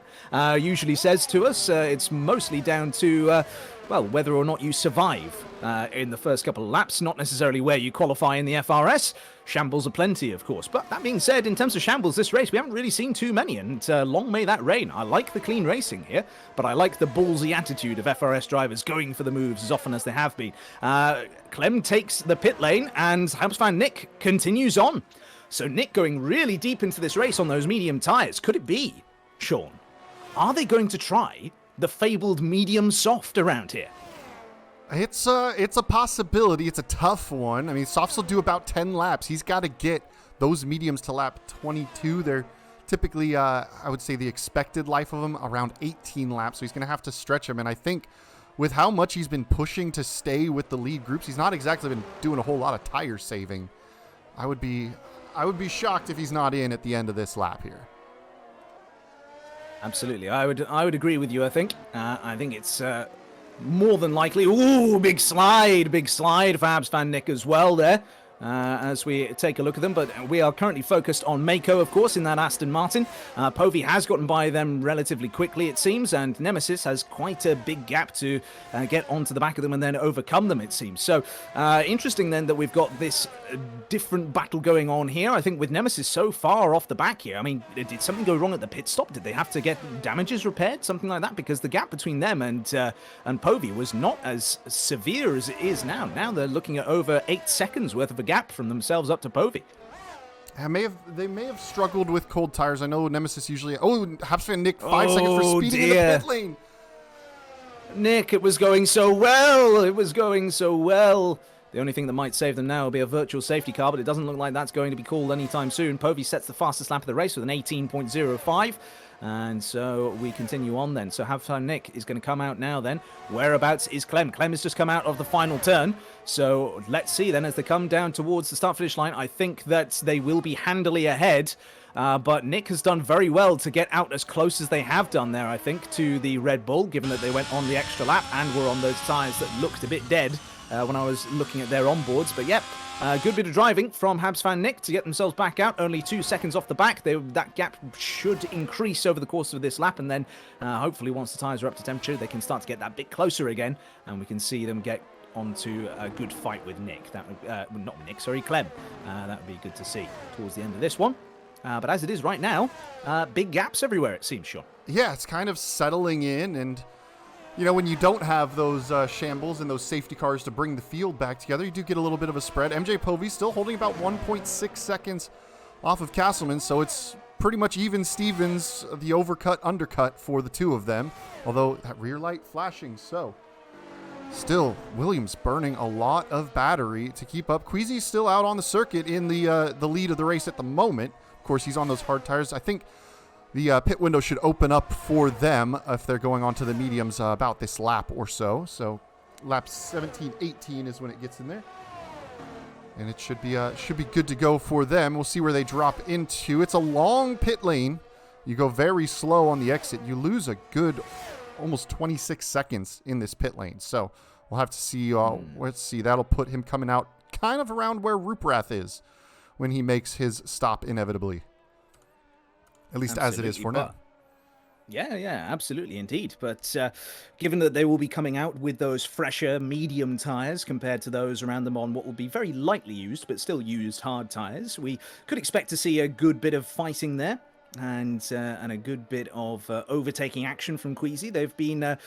usually says to us, it's mostly down to, well, whether or not you survive in the first couple of laps, not necessarily where you qualify in the FRS. Shambles are plenty, of course. But that being said, in terms of shambles this race, we haven't really seen too many, and long may that rain. I like the clean racing here, but I like the ballsy attitude of FRS drivers going for the moves as often as they have been. Clem takes the pit lane, and Habs fan Nick continues on. So Nick going really deep into this race on those medium tyres. Could it be, Sean? Are they going to try the fabled medium soft around here? It's a possibility. It's a tough one. I mean, softs will do about 10 laps. He's got to get those mediums to lap 22. They're typically, I would say, the expected life of them around 18 laps. So he's going to have to stretch them. And I think with how much he's been pushing to stay with the lead groups, he's not exactly been doing a whole lot of tire saving. I would be shocked if he's not in at the end of this lap here. Absolutely, I would agree with you. I think it's more than likely. Ooh, big slide for Habs fan Nick as well there. as we take a look at them, but we are currently focused on Mako, of course, in that Aston Martin. Povey has gotten by them relatively quickly, it seems, and Nemesis has quite a big gap to get onto the back of them and then overcome them, it seems. So interesting then that we've got this different battle going on here. I think with Nemesis so far off the back here, I mean, did something go wrong at the pit stop? Did they have to get damages repaired? Something like that? Because the gap between them and Povey was not as severe as it is now. Now they're looking at over 8 seconds worth of a gap from themselves up to Povey. They may have struggled with cold tires. I know Nemesis usually... Oh, Habs fan Nick, 5 seconds for speeding in the pit lane. Nick, it was going so well. It was going so well. The only thing that might save them now will be a virtual safety car, but it doesn't look like that's going to be called anytime soon. Povey sets the fastest lap of the race with an 18.05. And so we continue on then. So Halftime Nick is going to come out now then. Whereabouts is Clem? Clem has just come out of the final turn. So let's see then as they come down towards the start-finish line. I think that they will be handily ahead. But Nick has done very well to get out as close as they have done there, I think, to the Red Bull, given that they went on the extra lap and were on those tyres that looked a bit dead when I was looking at their onboards. But yep, good bit of driving from Habs fan Nick to get themselves back out. Only 2 seconds off the back. That gap should increase over the course of this lap. And then hopefully once the tyres are up to temperature, they can start to get that bit closer again. And we can see them get onto a good fight with Nick. That would, not Nick, sorry, Clem. That would be good to see towards the end of this one. But as it is right now, big gaps everywhere, it seems, Sean. Yeah, it's kind of settling in. And, you know, when you don't have those shambles and those safety cars to bring the field back together, you do get a little bit of a spread. MJ Povey still holding about 1.6 seconds off of Castleman, so it's pretty much even Stevens, the overcut, undercut for the two of them. Although that rear light flashing, so still Williams burning a lot of battery to keep up. Queasy's still out on the circuit in the lead of the race at the moment. Of course, he's on those hard tires. I think the pit window should open up for them if they're going on to the mediums about this lap or so. So lap 17, 18 is when it gets in there. And it should be good to go for them. We'll see where they drop into. It's a long pit lane. You go very slow on the exit. You lose a good almost 26 seconds in this pit lane. So we'll have to see. Let's see. That'll put him coming out kind of around where Ruprath is when he makes his stop inevitably. At least absolutely, as it is for now. Yeah, absolutely, indeed. But given that they will be coming out with those fresher medium tyres compared to those around them on what will be very lightly used, but still used hard tyres, we could expect to see a good bit of fighting there. And a good bit of overtaking action from Queasy. They've been a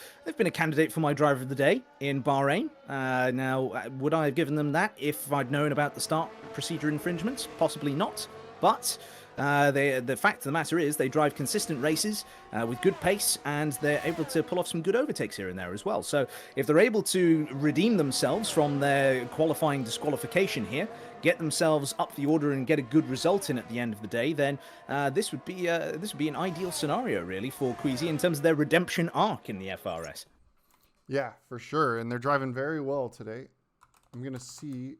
candidate for my driver of the day in Bahrain. Now, would I have given them that if I'd known about the start procedure infringements? Possibly not. But the fact of the matter is they drive consistent races with good pace, and they're able to pull off some good overtakes here and there as well. So if they're able to redeem themselves from their qualifying disqualification here, get themselves up the order and get a good result in at the end of the day, then this would be an ideal scenario really for Queasy in terms of their redemption arc in the FRS. Yeah, for sure, and they're driving very well today. I'm gonna see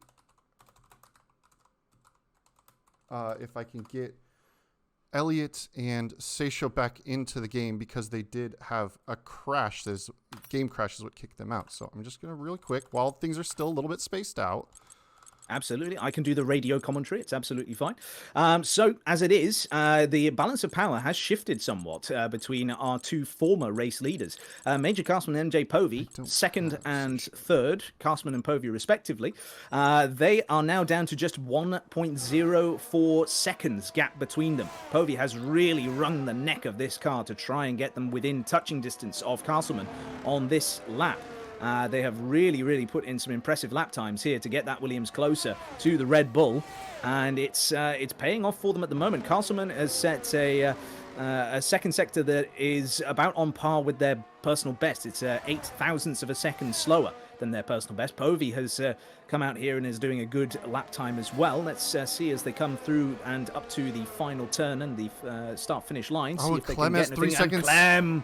if I can get Elliott and Seisho back into the game, because they did have a crash. This game crash is what kicked them out. So I'm just gonna really quick, while things are still a little bit spaced out. Absolutely. I can do the radio commentary. It's absolutely fine. So, as it is, the balance of power has shifted somewhat between our two former race leaders. Major Castleman and MJ Povey, second and third, Castleman and Povey respectively. They are now down to just 1.04 seconds gap between them. Povey has really wrung the neck of this car to try and get them within touching distance of Castleman on this lap. They have really put in some impressive lap times here to get that Williams closer to the Red Bull, and it's paying off for them at the moment. Castleman has set a second sector that is about on par with their personal best. It's 8 thousandths of a second slower than their personal best. Povey has come out here and is doing a good lap time as well. Let's see as they come through and up to the final turn and the start-finish line. See if they Clem can has get 3 anything. seconds. Clem!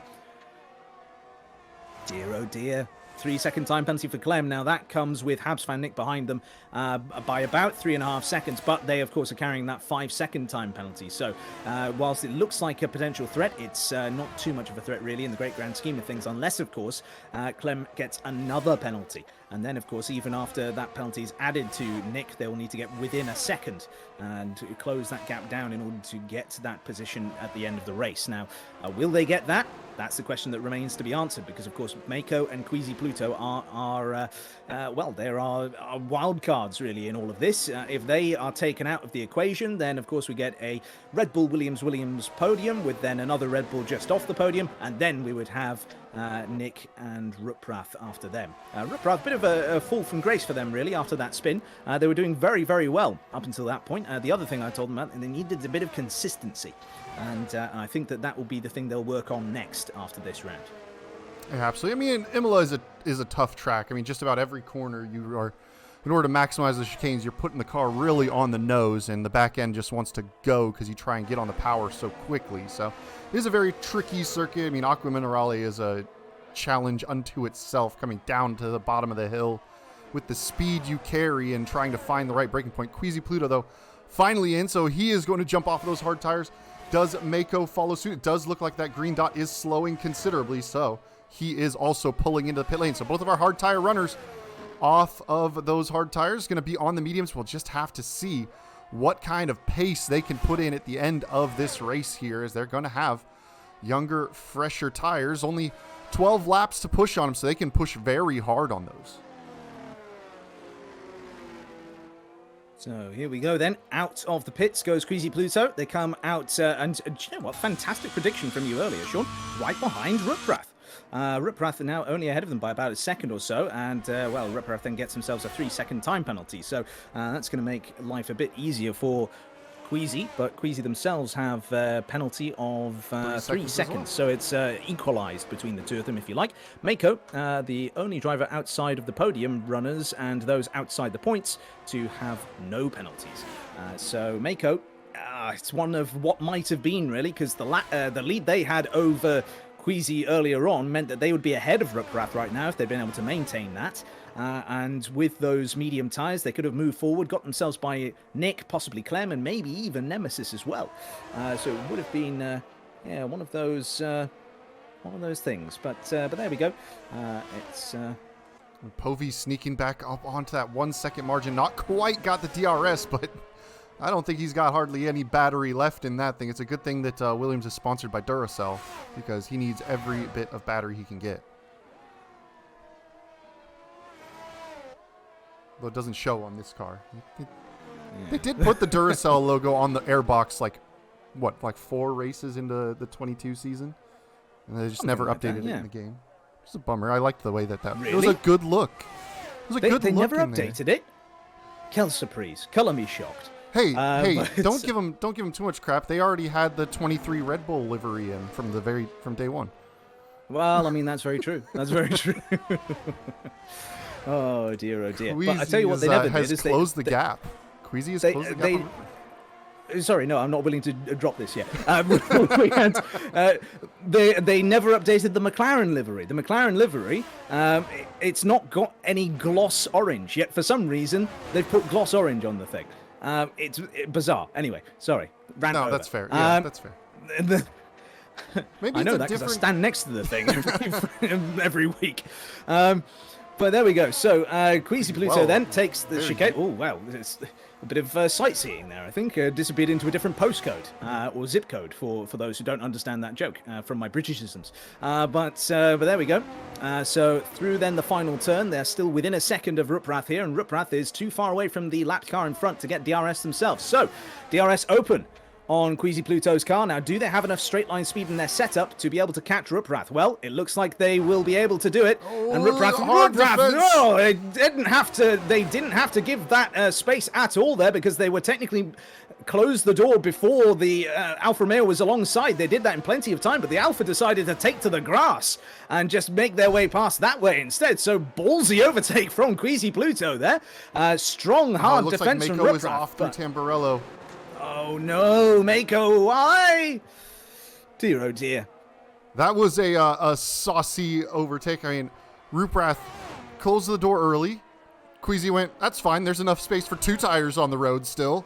Dear, oh dear. 3-second time penalty for Clem. Now, that comes with Habs fan Nick behind them by about 3.5 seconds, but they, of course, are carrying that 5-second time penalty. So, whilst it looks like a potential threat, it's not too much of a threat, really, in the great grand scheme of things, unless, of course, Clem gets another penalty. And then, of course, even after that penalty is added to Nick, they will need to get within a second and close that gap down in order to get to that position at the end of the race. Now, will they get that? That's the question that remains to be answered, because, of course, Mako and Queasy Pluto are wild cards, really, in all of this. If they are taken out of the equation, then, of course, we get a Red Bull Williams podium with then another Red Bull just off the podium, and then we would have Nick and Ruprath after them. Ruprath, a bit of a fall from grace for them, really, after that spin. They were doing very, very well up until that point. The other thing I told them about, and they needed a bit of consistency. And I think that will be the thing they'll work on next after this round. Yeah, absolutely. I mean, Imola is a tough track. I mean, just about every corner you are, in order to maximize the chicanes, you're putting the car really on the nose, and the back end just wants to go because you try and get on the power so quickly. So it is a very tricky circuit. I mean, Aqua Minerale is a challenge unto itself, coming down to the bottom of the hill with the speed you carry and trying to find the right braking point. Queasy Pluto, though, finally in, so he is going to jump off of those hard tires. Does Mako follow suit? It does look like that green dot is slowing considerably, so he is also pulling into the pit lane. So both of our hard tire runners off of those hard tires, going to be on the mediums. We'll just have to see what kind of pace they can put in at the end of this race here, as they're going to have younger, fresher tires. Only 12 laps to push on them, so they can push very hard on those. So here we go then. Out of the pits goes Queasy Pluto. They come out, and you know what? Fantastic prediction from you earlier, Sean. Right behind Ruprath. Ruprath are now only ahead of them by about a second or so, and Ruprath then gets themselves a 3-second time penalty. So that's going to make life a bit easier for Queasy, but Queasy themselves have a penalty of 3 seconds, so it's equalized between the two of them, if you like. Mako, the only driver outside of the podium runners and those outside the points to have no penalties. So Mako, it's one of what might have been, really, because the lead they had over Queasy earlier on meant that they would be ahead of Ruprath right now if they'd been able to maintain that. And with those medium tyres, they could have moved forward, got themselves by Nick, possibly Clem, and maybe even Nemesis as well. So it would have been, one of those things. But there we go. It's Povey sneaking back up onto that 1 second margin. Not quite got the DRS, but I don't think he's got hardly any battery left in that thing. It's a good thing that Williams is sponsored by Duracell, because he needs every bit of battery he can get. Though it doesn't show on this car. They did put the Duracell logo on the airbox like 4 races into the 22 season? And they just never updated it in the game. It's a bummer. I liked the way that really? It was a good look. It was a good look. They never updated it? Quelle surprise. Color me shocked. Hey, don't give them too much crap. They already had the 23 Red Bull livery in from day one. Well, I mean, that's very true. That's very true. Oh dear, oh dear. Queasy but I tell you what, they never did is closed the gap. Queasy has closed the gap. Sorry, no, I'm not willing to drop this yet. They never updated the McLaren livery. The McLaren livery, it's not got any gloss orange, yet for some reason they've put gloss orange on the thing. It's bizarre. Anyway, sorry. No, that's fair. Yeah, that's fair. Maybe I know that because I stand next to the thing every week. But there we go. So Queasy Pluto then takes the chicane. Oh, wow. It's a bit of sightseeing there, I think. Disappeared into a different postcode or zip code for those who don't understand that joke from my Britishisms. But there we go. So through then the final turn, they're still within a second of Ruprath here, and Ruprath is too far away from the lapped car in front to get DRS themselves. So DRS open on Queasy Pluto's car. Now, do they have enough straight line speed in their setup to be able to catch Ruprath? Well, it looks like they will be able to do it. And Ruprath, no, they didn't have to give that space at all there, because they were technically closed the door before the Alfa Romeo was alongside. They did that in plenty of time, but the Alfa decided to take to the grass and just make their way past that way instead. So ballsy overtake from Queasy Pluto there. Strong, hard defense from Ruprath. Mako is off through Tamburello. Oh no, Mako, why? Dear, oh dear. That was a saucy overtake. I mean, Ruprath closed the door early. Queasy went, that's fine. There's enough space for 2 tires on the road still.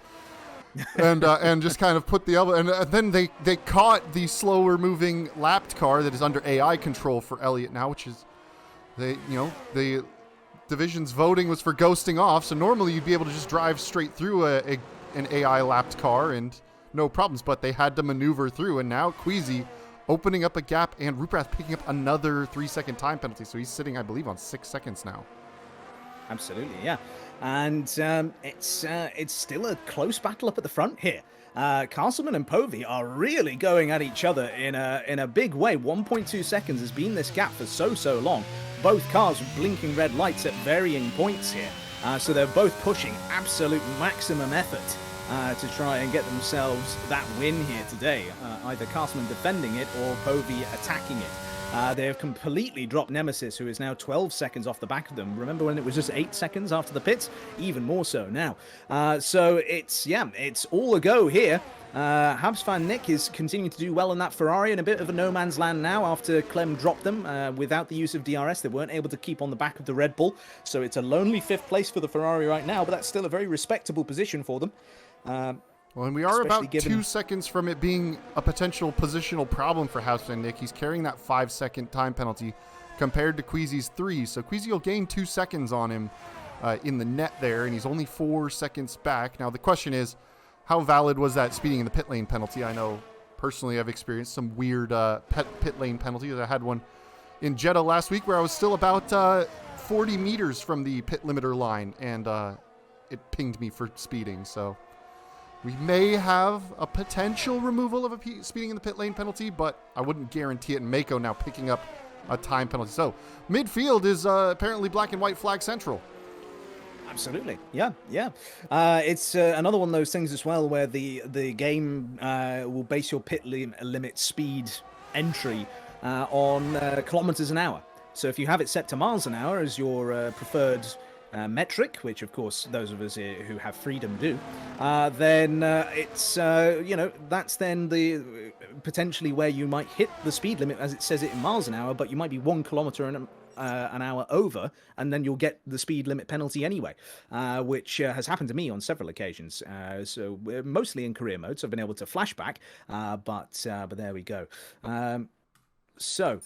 And just kind of put the elbow. And then they caught the slower moving lapped car that is under AI control for Elliott now, which is, the division's voting was for ghosting off. So normally you'd be able to just drive straight through an AI lapped car and no problems. But they had to maneuver through. And now Queasy opening up a gap and Ruprath picking up another 3-second time penalty. So he's sitting, I believe, on 6 seconds now. Absolutely, yeah. And it's still a close battle up at the front here. Castleman and Povey are really going at each other in a big way. 1.2 seconds has been this gap for so long. Both cars with blinking red lights at varying points here. So they're both pushing absolute maximum effort to try and get themselves that win here today. Either Castleman defending it or Povey attacking it. They have completely dropped Nemesis, who is now 12 seconds off the back of them. Remember when it was just 8 seconds after the pits? Even more so now. So it's all a go here. Habs fan Nick is continuing to do well in that Ferrari in a bit of a no man's land now after Clem dropped them without the use of DRS. They weren't able to keep on the back of the Red Bull. So it's a lonely 5th place for the Ferrari right now, but that's still a very respectable position for them. Well, and we are about 2 seconds from it being a potential positional problem for House and Nick. He's carrying that 5-second time penalty compared to Queasy's 3. So Queasy will gain 2 seconds on him in the net there, and he's only 4 seconds back. Now, the question is, how valid was that speeding in the pit lane penalty? I know personally I've experienced some weird pit lane penalties. I had one in Jeddah last week where I was still about 40 meters from the pit limiter line, and it pinged me for speeding, so... We may have a potential removal of a speeding in the pit lane penalty, but I wouldn't guarantee it. And Mako now picking up a time penalty. So midfield is apparently black and white flag central. Absolutely, yeah. It's another one of those things as well where the game will base your pit limit speed entry on kilometers an hour. So if you have it set to miles an hour as your preferred metric, which of course those of us here who have freedom do, then it's that's then the potentially where you might hit the speed limit as it says it in miles an hour, but you might be 1 kilometer an hour over, and then you'll get the speed limit penalty anyway, which has happened to me on several occasions. So mostly in career mode, so I've been able to flashback, but there we go. So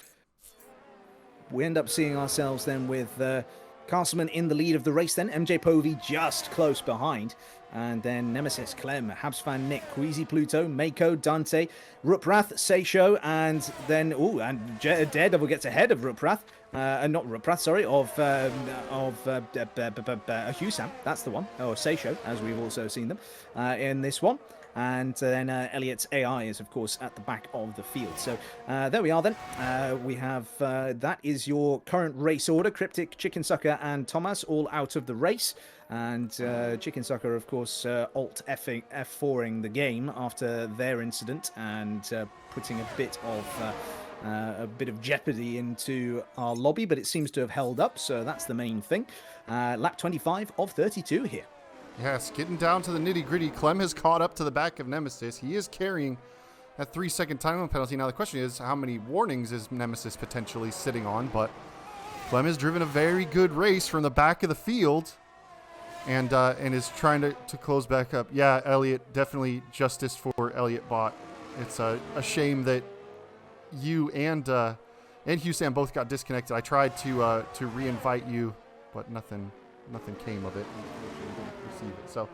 we end up seeing ourselves then with Castleman in the lead of the race then. MJ Povey just close behind. And then Nemesis, Clem, Habs fan Nick, Queasy Pluto, Mako, Dante, Ruprath, Seisho, and then, Daredevil gets ahead of Ruprath. Not Ruprath, sorry, of Husam. That's the one. Or Seisho, as we've also seen them in this one. And then Elliott's AI is, of course, at the back of the field. So there we are then. We have, that is your current race order. Cryptic, Chicken Sucker, and Thomas all out of the race. And Chicken Sucker, of course, alt F4ing the game after their incident and putting a bit of jeopardy into our lobby, but it seems to have held up, so that's the main thing. Lap 25 of 32 here. Yes, getting down to the nitty-gritty. Clem has caught up to the back of Nemesis. He is carrying that 3-second time penalty. Now, the question is, how many warnings is Nemesis potentially sitting on? But Clem has driven a very good race from the back of the field and is trying to close back up. Yeah, Elliott, definitely justice for Elliott Bot. It's a shame that you and Husam both got disconnected. I tried to re-invite you, but nothing came of it. So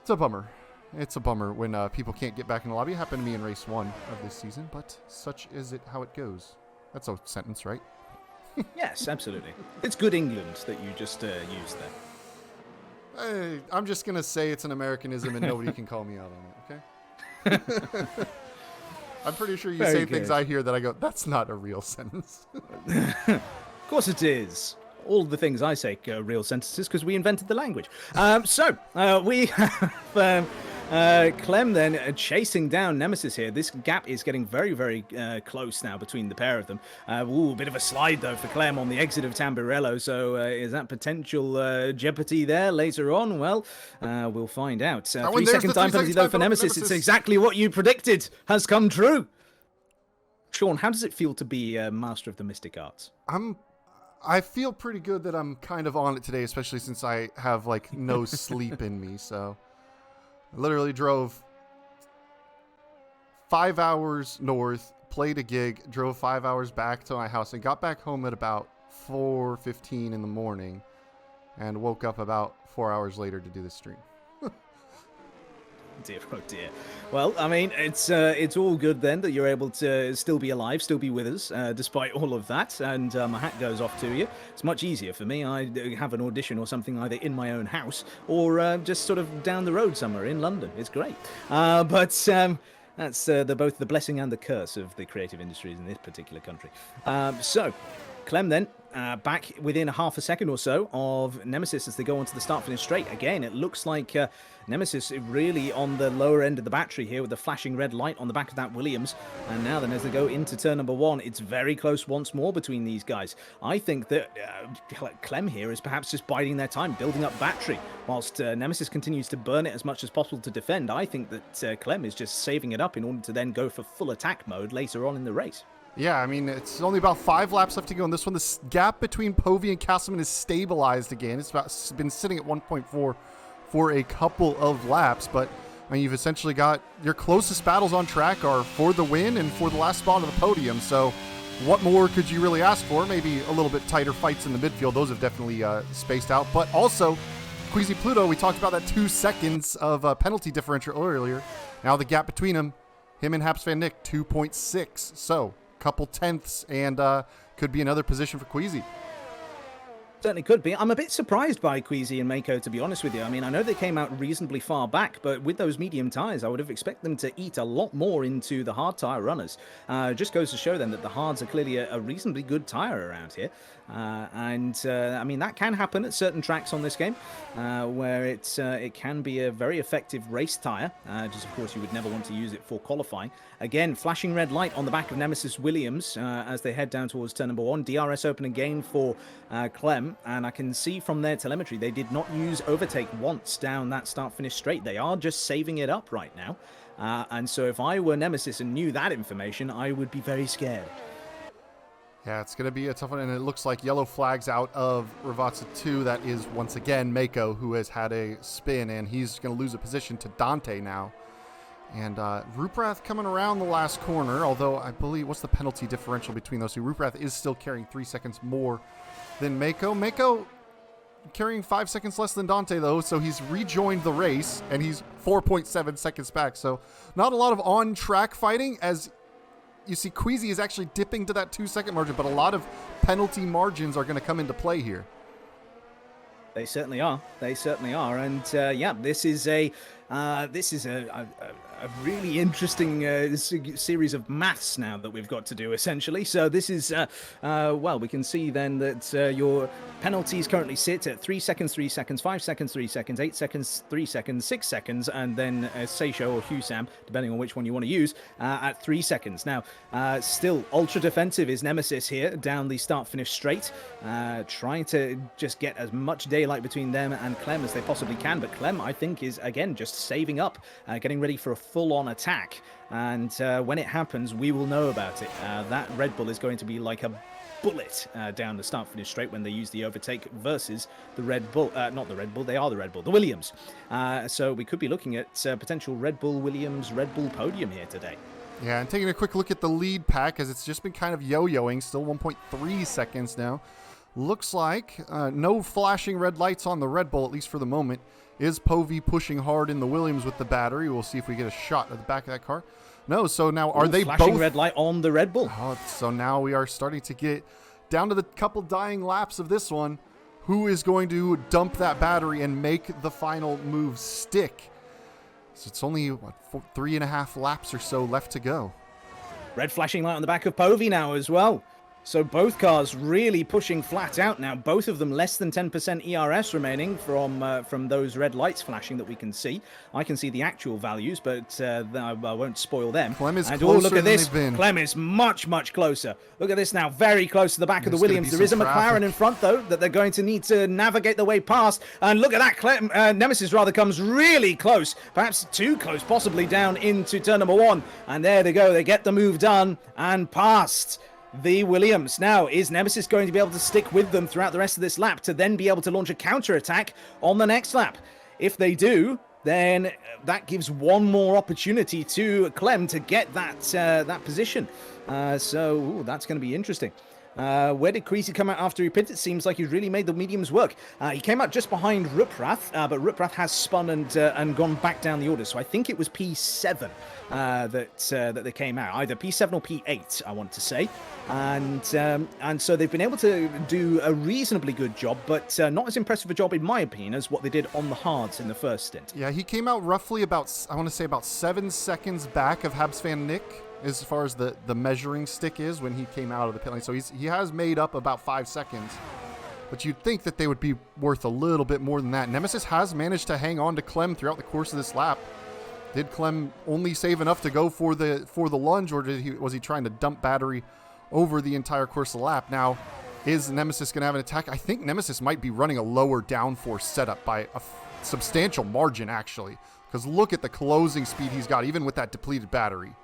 it's a bummer. It's a bummer when people can't get back in the lobby. It happened to me in race 1 of this season, but such is it how it goes. That's a sentence, right? Yes, absolutely. It's good England that you just used there. I'm just going to say it's an Americanism and nobody can call me out on it, okay? I'm pretty sure you say things I hear that I go, that's not a real sentence. Of course it is. All the things I say are real sentences because we invented the language. So we have Clem then chasing down Nemesis here. This gap is getting very, very close now between the pair of them. Bit of a slide though for Clem on the exit of Tamburello. So is that potential jeopardy there later on? Well, we'll find out. 3-second time penalty though for Nemesis. It's exactly what you predicted has come true. Sean, how does it feel to be a master of the mystic arts? I feel pretty good that I'm kind of on it today, especially since I have like no sleep in me. So I literally drove 5 hours north, played a gig, drove 5 hours back to my house, and got back home at about 4:15 in the morning, and woke up about 4 hours later to do this stream. Dear, oh dear. Well, I mean, it's all good then that you're able to still be alive, still be with us, despite all of that. And my hat goes off to you. It's much easier for me. I have an audition or something either in my own house or just sort of down the road somewhere in London. It's great. But that's both the blessing and the curse of the creative industries in this particular country. So, Clem then, back within half a second or so of Nemesis as they go onto the start-finish straight. Again, it looks like Nemesis really on the lower end of the battery here with the flashing red light on the back of that Williams. And now then as they go into turn number one, it's very close once more between these guys. I think that Clem here is perhaps just biding their time, building up battery, whilst Nemesis continues to burn it as much as possible to defend. I think that Clem is just saving it up in order to then go for full attack mode later on in the race. Yeah, I mean, it's only about 5 laps left to go in this one. The gap between Povey and Castleman is stabilized again. It's been sitting at 1.4 for a couple of laps, but I mean, you've essentially got your closest battles on track are for the win and for the last spot of the podium. So what more could you really ask for? Maybe a little bit tighter fights in the midfield. Those have definitely spaced out. But also, Queasy Pluto, we talked about that 2 seconds of penalty differential earlier. Now the gap between him and Haps Van Nick, 2.6. So couple tenths, and could be another position for Queasy. Certainly could be. I'm a bit surprised by Queasy and Mako, to be honest with you. I mean, I know they came out reasonably far back, but with those medium tyres, I would have expected them to eat a lot more into the hard tyre runners. Just goes to show then that the hards are clearly a reasonably good tyre around here. I mean, that can happen at certain tracks on this game, where it can be a very effective race tyre. Just, of course, you would never want to use it for qualifying. Again, flashing red light on the back of Nemesis Williams as they head down towards turn number one. DRS open again for Clem, and I can see from their telemetry they did not use overtake once down that start-finish straight. They are just saving it up right now. And so if I were Nemesis and knew that information, I would be very scared. Yeah, it's going to be a tough one, and it looks like yellow flags out of Ravazza 2. That is, once again, Mako, who has had a spin, and he's going to lose a position to Dante now. And Ruprath coming around the last corner, although I believe, what's the penalty differential between those two? Ruprath is still carrying 3 seconds more than Mako. Mako carrying 5 seconds less than Dante, though, so he's rejoined the race, and he's 4.7 seconds back. So not a lot of on-track fighting, as you see Queasy is actually dipping to that 2 second margin, but a lot of penalty margins are going to come into play here. They certainly are. They certainly are. And yeah, this is a really interesting series of maths now that we've got to do, essentially. So this is, well, we can see then that your penalties currently sit at 3 seconds, 3 seconds, 5 seconds, 3 seconds, 8 seconds, 3 seconds, 6 seconds, and then Seisho or Husam, depending on which one you want to use, at 3 seconds. Now, still ultra defensive is Nemesis here down the start-finish straight, trying to just get as much daylight between them and Clem as they possibly can. But Clem, I think, is, again, just saving up, getting ready for a full-on attack, and when it happens we will know about it. That Red Bull is going to be like a bullet down the start finish straight when they use the overtake versus the Red Bull, not the Red Bull, they are the Red Bull, the Williams. So we could be looking at potential Red Bull Williams Red Bull podium here today. Yeah, and taking a quick look at the lead pack, as it's just been kind of yo-yoing, still 1.3 seconds now. Looks like no flashing red lights on the Red Bull, at least for the moment. Is Povey pushing hard in the Williams with the battery? We'll see if we get a shot at the back of that car. No, so now are they flashing both... red light on the Red Bull. Oh, so now we are starting to get down to the couple dying laps of this one. Who is going to dump that battery and make the final move stick? So it's only, what, 3.5 laps or so left to go. Red flashing light on the back of Povey now as well. So both cars really pushing flat out now. Both of them less than 10% ERS remaining from those red lights flashing that we can see. I can see the actual values, but I won't spoil them. Clem is and closer look at this. than they've been. Clem is much, much closer. Look at this now, very close to the back of the Williams. There is a McLaren in front, though, that they're going to need to navigate their way past. And look at that. Nemesis rather comes really close, perhaps too close, possibly down into turn number 1. And there they go. They get the move done and past the Williams. Now, is Nemesis going to be able to stick with them throughout the rest of this lap to then be able to launch a counter-attack on the next lap? If they do, then that gives one more opportunity to Clem to get that position. So that's going to be interesting. Where did Queasy come out after he pitted? It seems like he's really made the mediums work. He came out just behind Ruprath, but Ruprath has spun and gone back down the order. So I think it was P7 that they came out, either P7 or P8, I want to say. And so they've been able to do a reasonably good job, but not as impressive a job, in my opinion, as what they did on the hards in the first stint. Yeah, he came out roughly about, I want to say about 7 seconds back of Habs fan Nick, as far as the measuring stick is when he came out of the pit lane. So he has made up about 5 seconds. But you'd think that they would be worth a little bit more than that. Nemesis has managed to hang on to Clem throughout the course of this lap. Did Clem only save enough to go for the lunge, or was he trying to dump battery over the entire course of the lap? Now, is Nemesis going to have an attack? I think Nemesis might be running a lower downforce setup by a substantial margin, actually. Because look at the closing speed he's got, even with that depleted battery.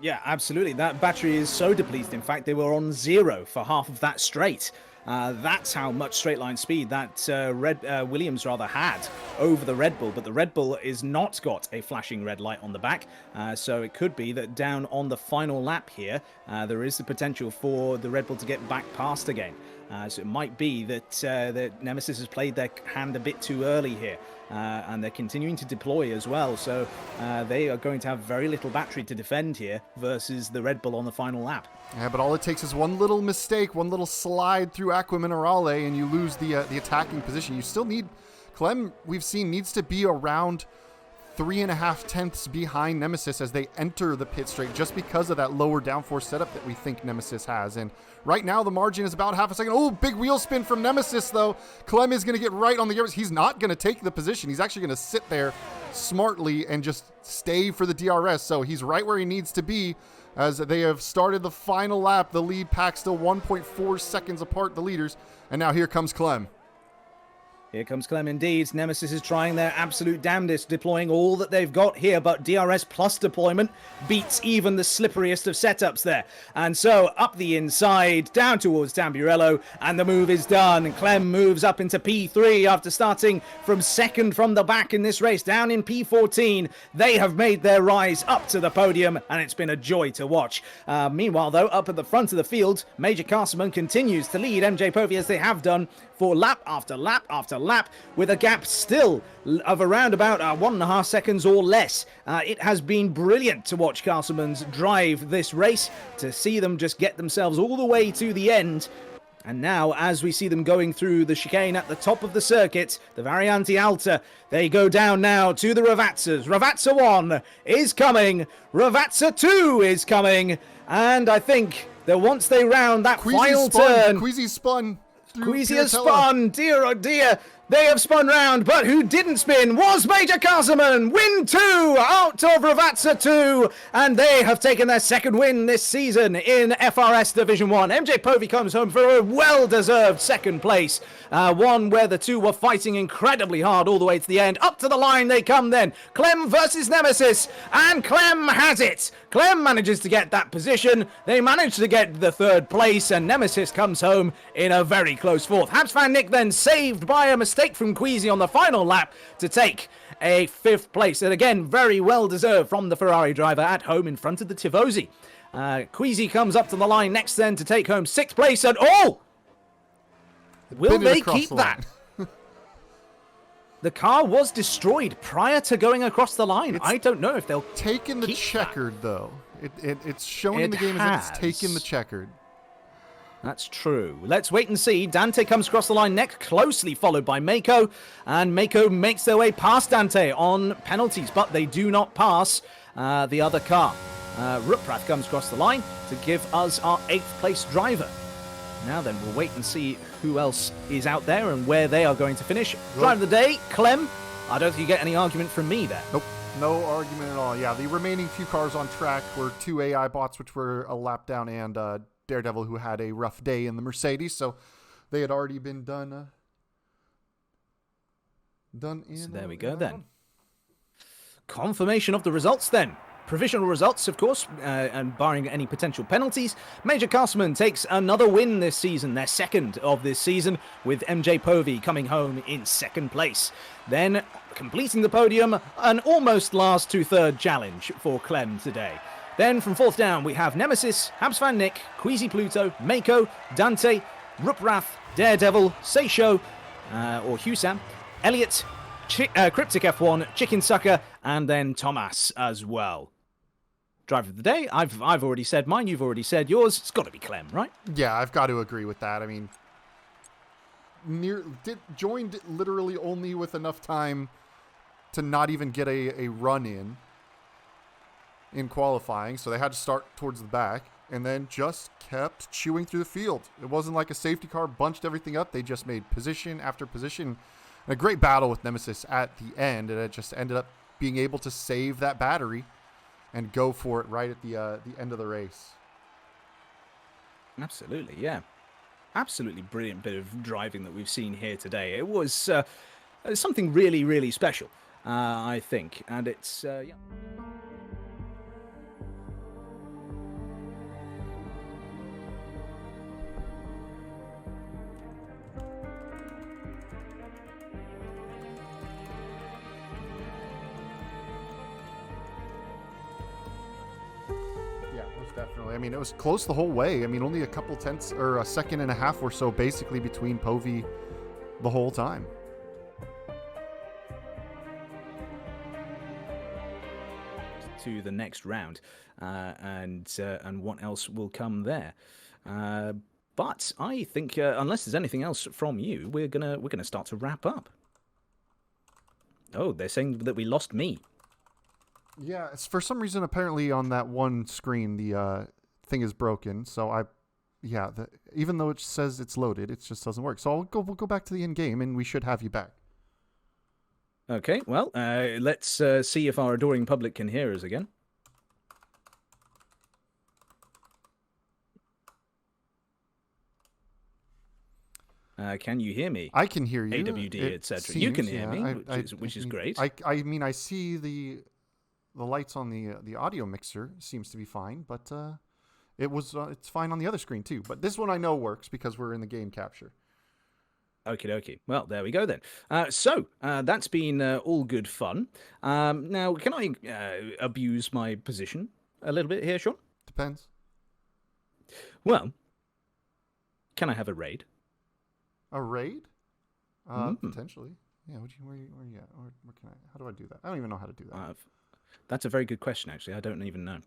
Yeah, absolutely. That battery is so depleted. In fact, they were on 0 for half of that straight. That's how much straight line speed that Williams rather had over the Red Bull. But the Red Bull is not got a flashing red light on the back. So it could be that down on the final lap here, there is the potential for the Red Bull to get back past again. So it might be that Nemesis has played their hand a bit too early here. And they're continuing to deploy as well. So they are going to have very little battery to defend here versus the Red Bull on the final lap. Yeah, but all it takes is one little mistake, one little slide through Aqua Minerale, and you lose the attacking position. You still need, Clem, we've seen, needs to be around 3.5 tenths behind Nemesis as they enter the pit straight, just because of that lower downforce setup that we think Nemesis has. And right now the margin is about half a second. Oh, big wheel spin from Nemesis, though. Clem is going to get right on the gears. He's not going to take the position. He's actually going to sit there smartly and just stay for the DRS. So he's right where he needs to be as they have started the final lap. The lead pack still 1.4 seconds apart, the leaders. And now here comes Clem. Here comes Clem indeed. Nemesis is trying their absolute damnedest, deploying all that they've got here, but DRS plus deployment beats even the slipperiest of setups there. And so up the inside, down towards Tamburello, and the move is done. Clem moves up into P3 after starting from second from the back in this race, down in P14. They have made their rise up to the podium, and it's been a joy to watch. Meanwhile, though, up at the front of the field, Major Castleman continues to lead MJ Povey as they have done for lap after lap after lap, with a gap still of around about 1.5 seconds or less. It has been brilliant to watch Castleman's drive this race, to see them just get themselves all the way to the end. And now, as we see them going through the chicane at the top of the circuit, the Variante Alta, they go down now to the Ravazzas. Ravazza 1 is coming. Ravazza 2 is coming. And I think that once they round that final turn... Queasy spun. Queasy has spun, dear oh dear, they have spun round, but who didn't spin was Major Castleman. Win 2 out of Ravazza 2, and they have taken their second win this season in FRS Division 1. MJ Povey comes home for a well-deserved second place, one where the two were fighting incredibly hard all the way to the end. Up to the line they come then, Clem versus Nemesis, and Clem has it. Clem manages to get that position, they manage to get the third place, and Nemesis comes home in a very close fourth. Habs fan Nick then saved by a mistake from Queasy on the final lap to take a 5th place, and again very well deserved from the Ferrari driver at home in front of the Tifosi. Queasy comes up to the line next then to take home 6th place, and will they keep that? The car was destroyed prior to going across the line. I don't know if they'll taken the checkered, though. It's shown in the game as it's taken the checkered. That's true. Let's wait and see. Dante comes across the line next, closely followed by Mako. And Mako makes their way past Dante on penalties, but they do not pass the other car. Ruprath comes across the line to give us our 8th place driver. Now then, we'll wait and see who else is out there and where they are going to finish. Driver of the day, Clem. I don't think you get any argument from me there. Nope. No argument at all. Yeah, the remaining few cars on track were 2 AI bots, which were a lap down, and Daredevil, who had a rough day in the Mercedes. So they had already been done. So there we go then. Confirmation of the results then. Provisional results, of course, and barring any potential penalties. Major Castleman takes another win this season, their second of this season, with MJ Povey coming home in 2nd place. Then, completing the podium, an almost last 2/3 challenge for Clem today. Then, from 4th down, we have Nemesis, Habs Fan Nick, Queasy Pluto, Mako, Dante, Ruprath, Daredevil, Seisho, or Husam, Elliot, Cryptic F1, Chicken Sucker, and then Thomas as well. Driver of the day, I've already said mine, you've already said yours. It's got to be Clem, right? Yeah, I've got to agree with that. I mean, joined literally only with enough time to not even get a run in qualifying, so they had to start towards the back, and then just kept chewing through the field. It wasn't like a safety car bunched everything up. They just made position after position. And a great battle with Nemesis at the end, and it just ended up being able to save that battery and go for it right at the end of the race. Absolutely, yeah. Absolutely brilliant bit of driving that we've seen here today. It was something really, really special, I think. And it's, yeah. Definitely. I mean, it was close the whole way. I mean, only a couple tenths or a second and a half or so basically between Povey the whole time. To the next round, and what else will come there? But I think unless there's anything else from you, we're gonna start to wrap up. Oh, they're saying that we lost me. Yeah, it's for some reason apparently on that one screen the thing is broken. So even though it says it's loaded, it just doesn't work. So we'll go back to the in game, and we should have you back. Okay, well, let's see if our adoring public can hear us again. Can you hear me? I can hear you. AWD, etc. You can hear me, which is great. I mean, I see the lights on the audio mixer seems to be fine, but it's fine on the other screen too. But this one I know works because we're in the game capture. Okie dokie. Well, there we go then. So that's been all good fun. Now, can I abuse my position a little bit here, Sean? Depends. Well, can I have a raid? A raid? Potentially. Yeah. Where you at? Where can I? How do I do that? I don't even know how to do that. That's a very good question, actually. I don't even know.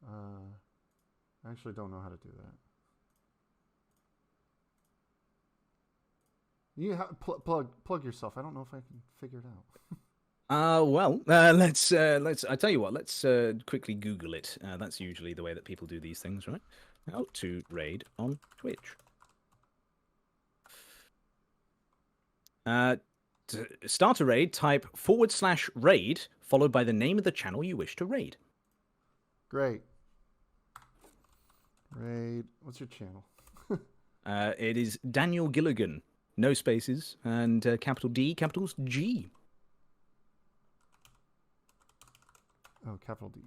I actually don't know how to do that. You plug yourself. I don't know if I can figure it out. Well, let's. I tell you what. Let's quickly Google it. That's usually the way that people do these things, right? How to raid on Twitch. To start a raid, type /raid followed by the name of the channel you wish to raid. Great. Raid. What's your channel? It is Daniel Gilligan. No spaces and capital D, capitals G. Oh, capital D.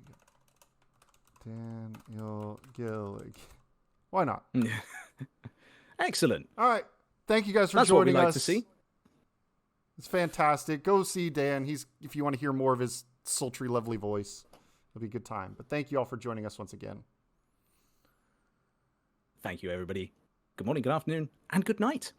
Daniel Gilligan. Why not? Excellent. All right. Thank you guys for That's joining what we like us. to see. It's fantastic. Go see Dan. If you want to hear more of his sultry, lovely voice, it'll be a good time. But thank you all for joining us once again. Thank you, everybody. Good morning, good afternoon, and good night.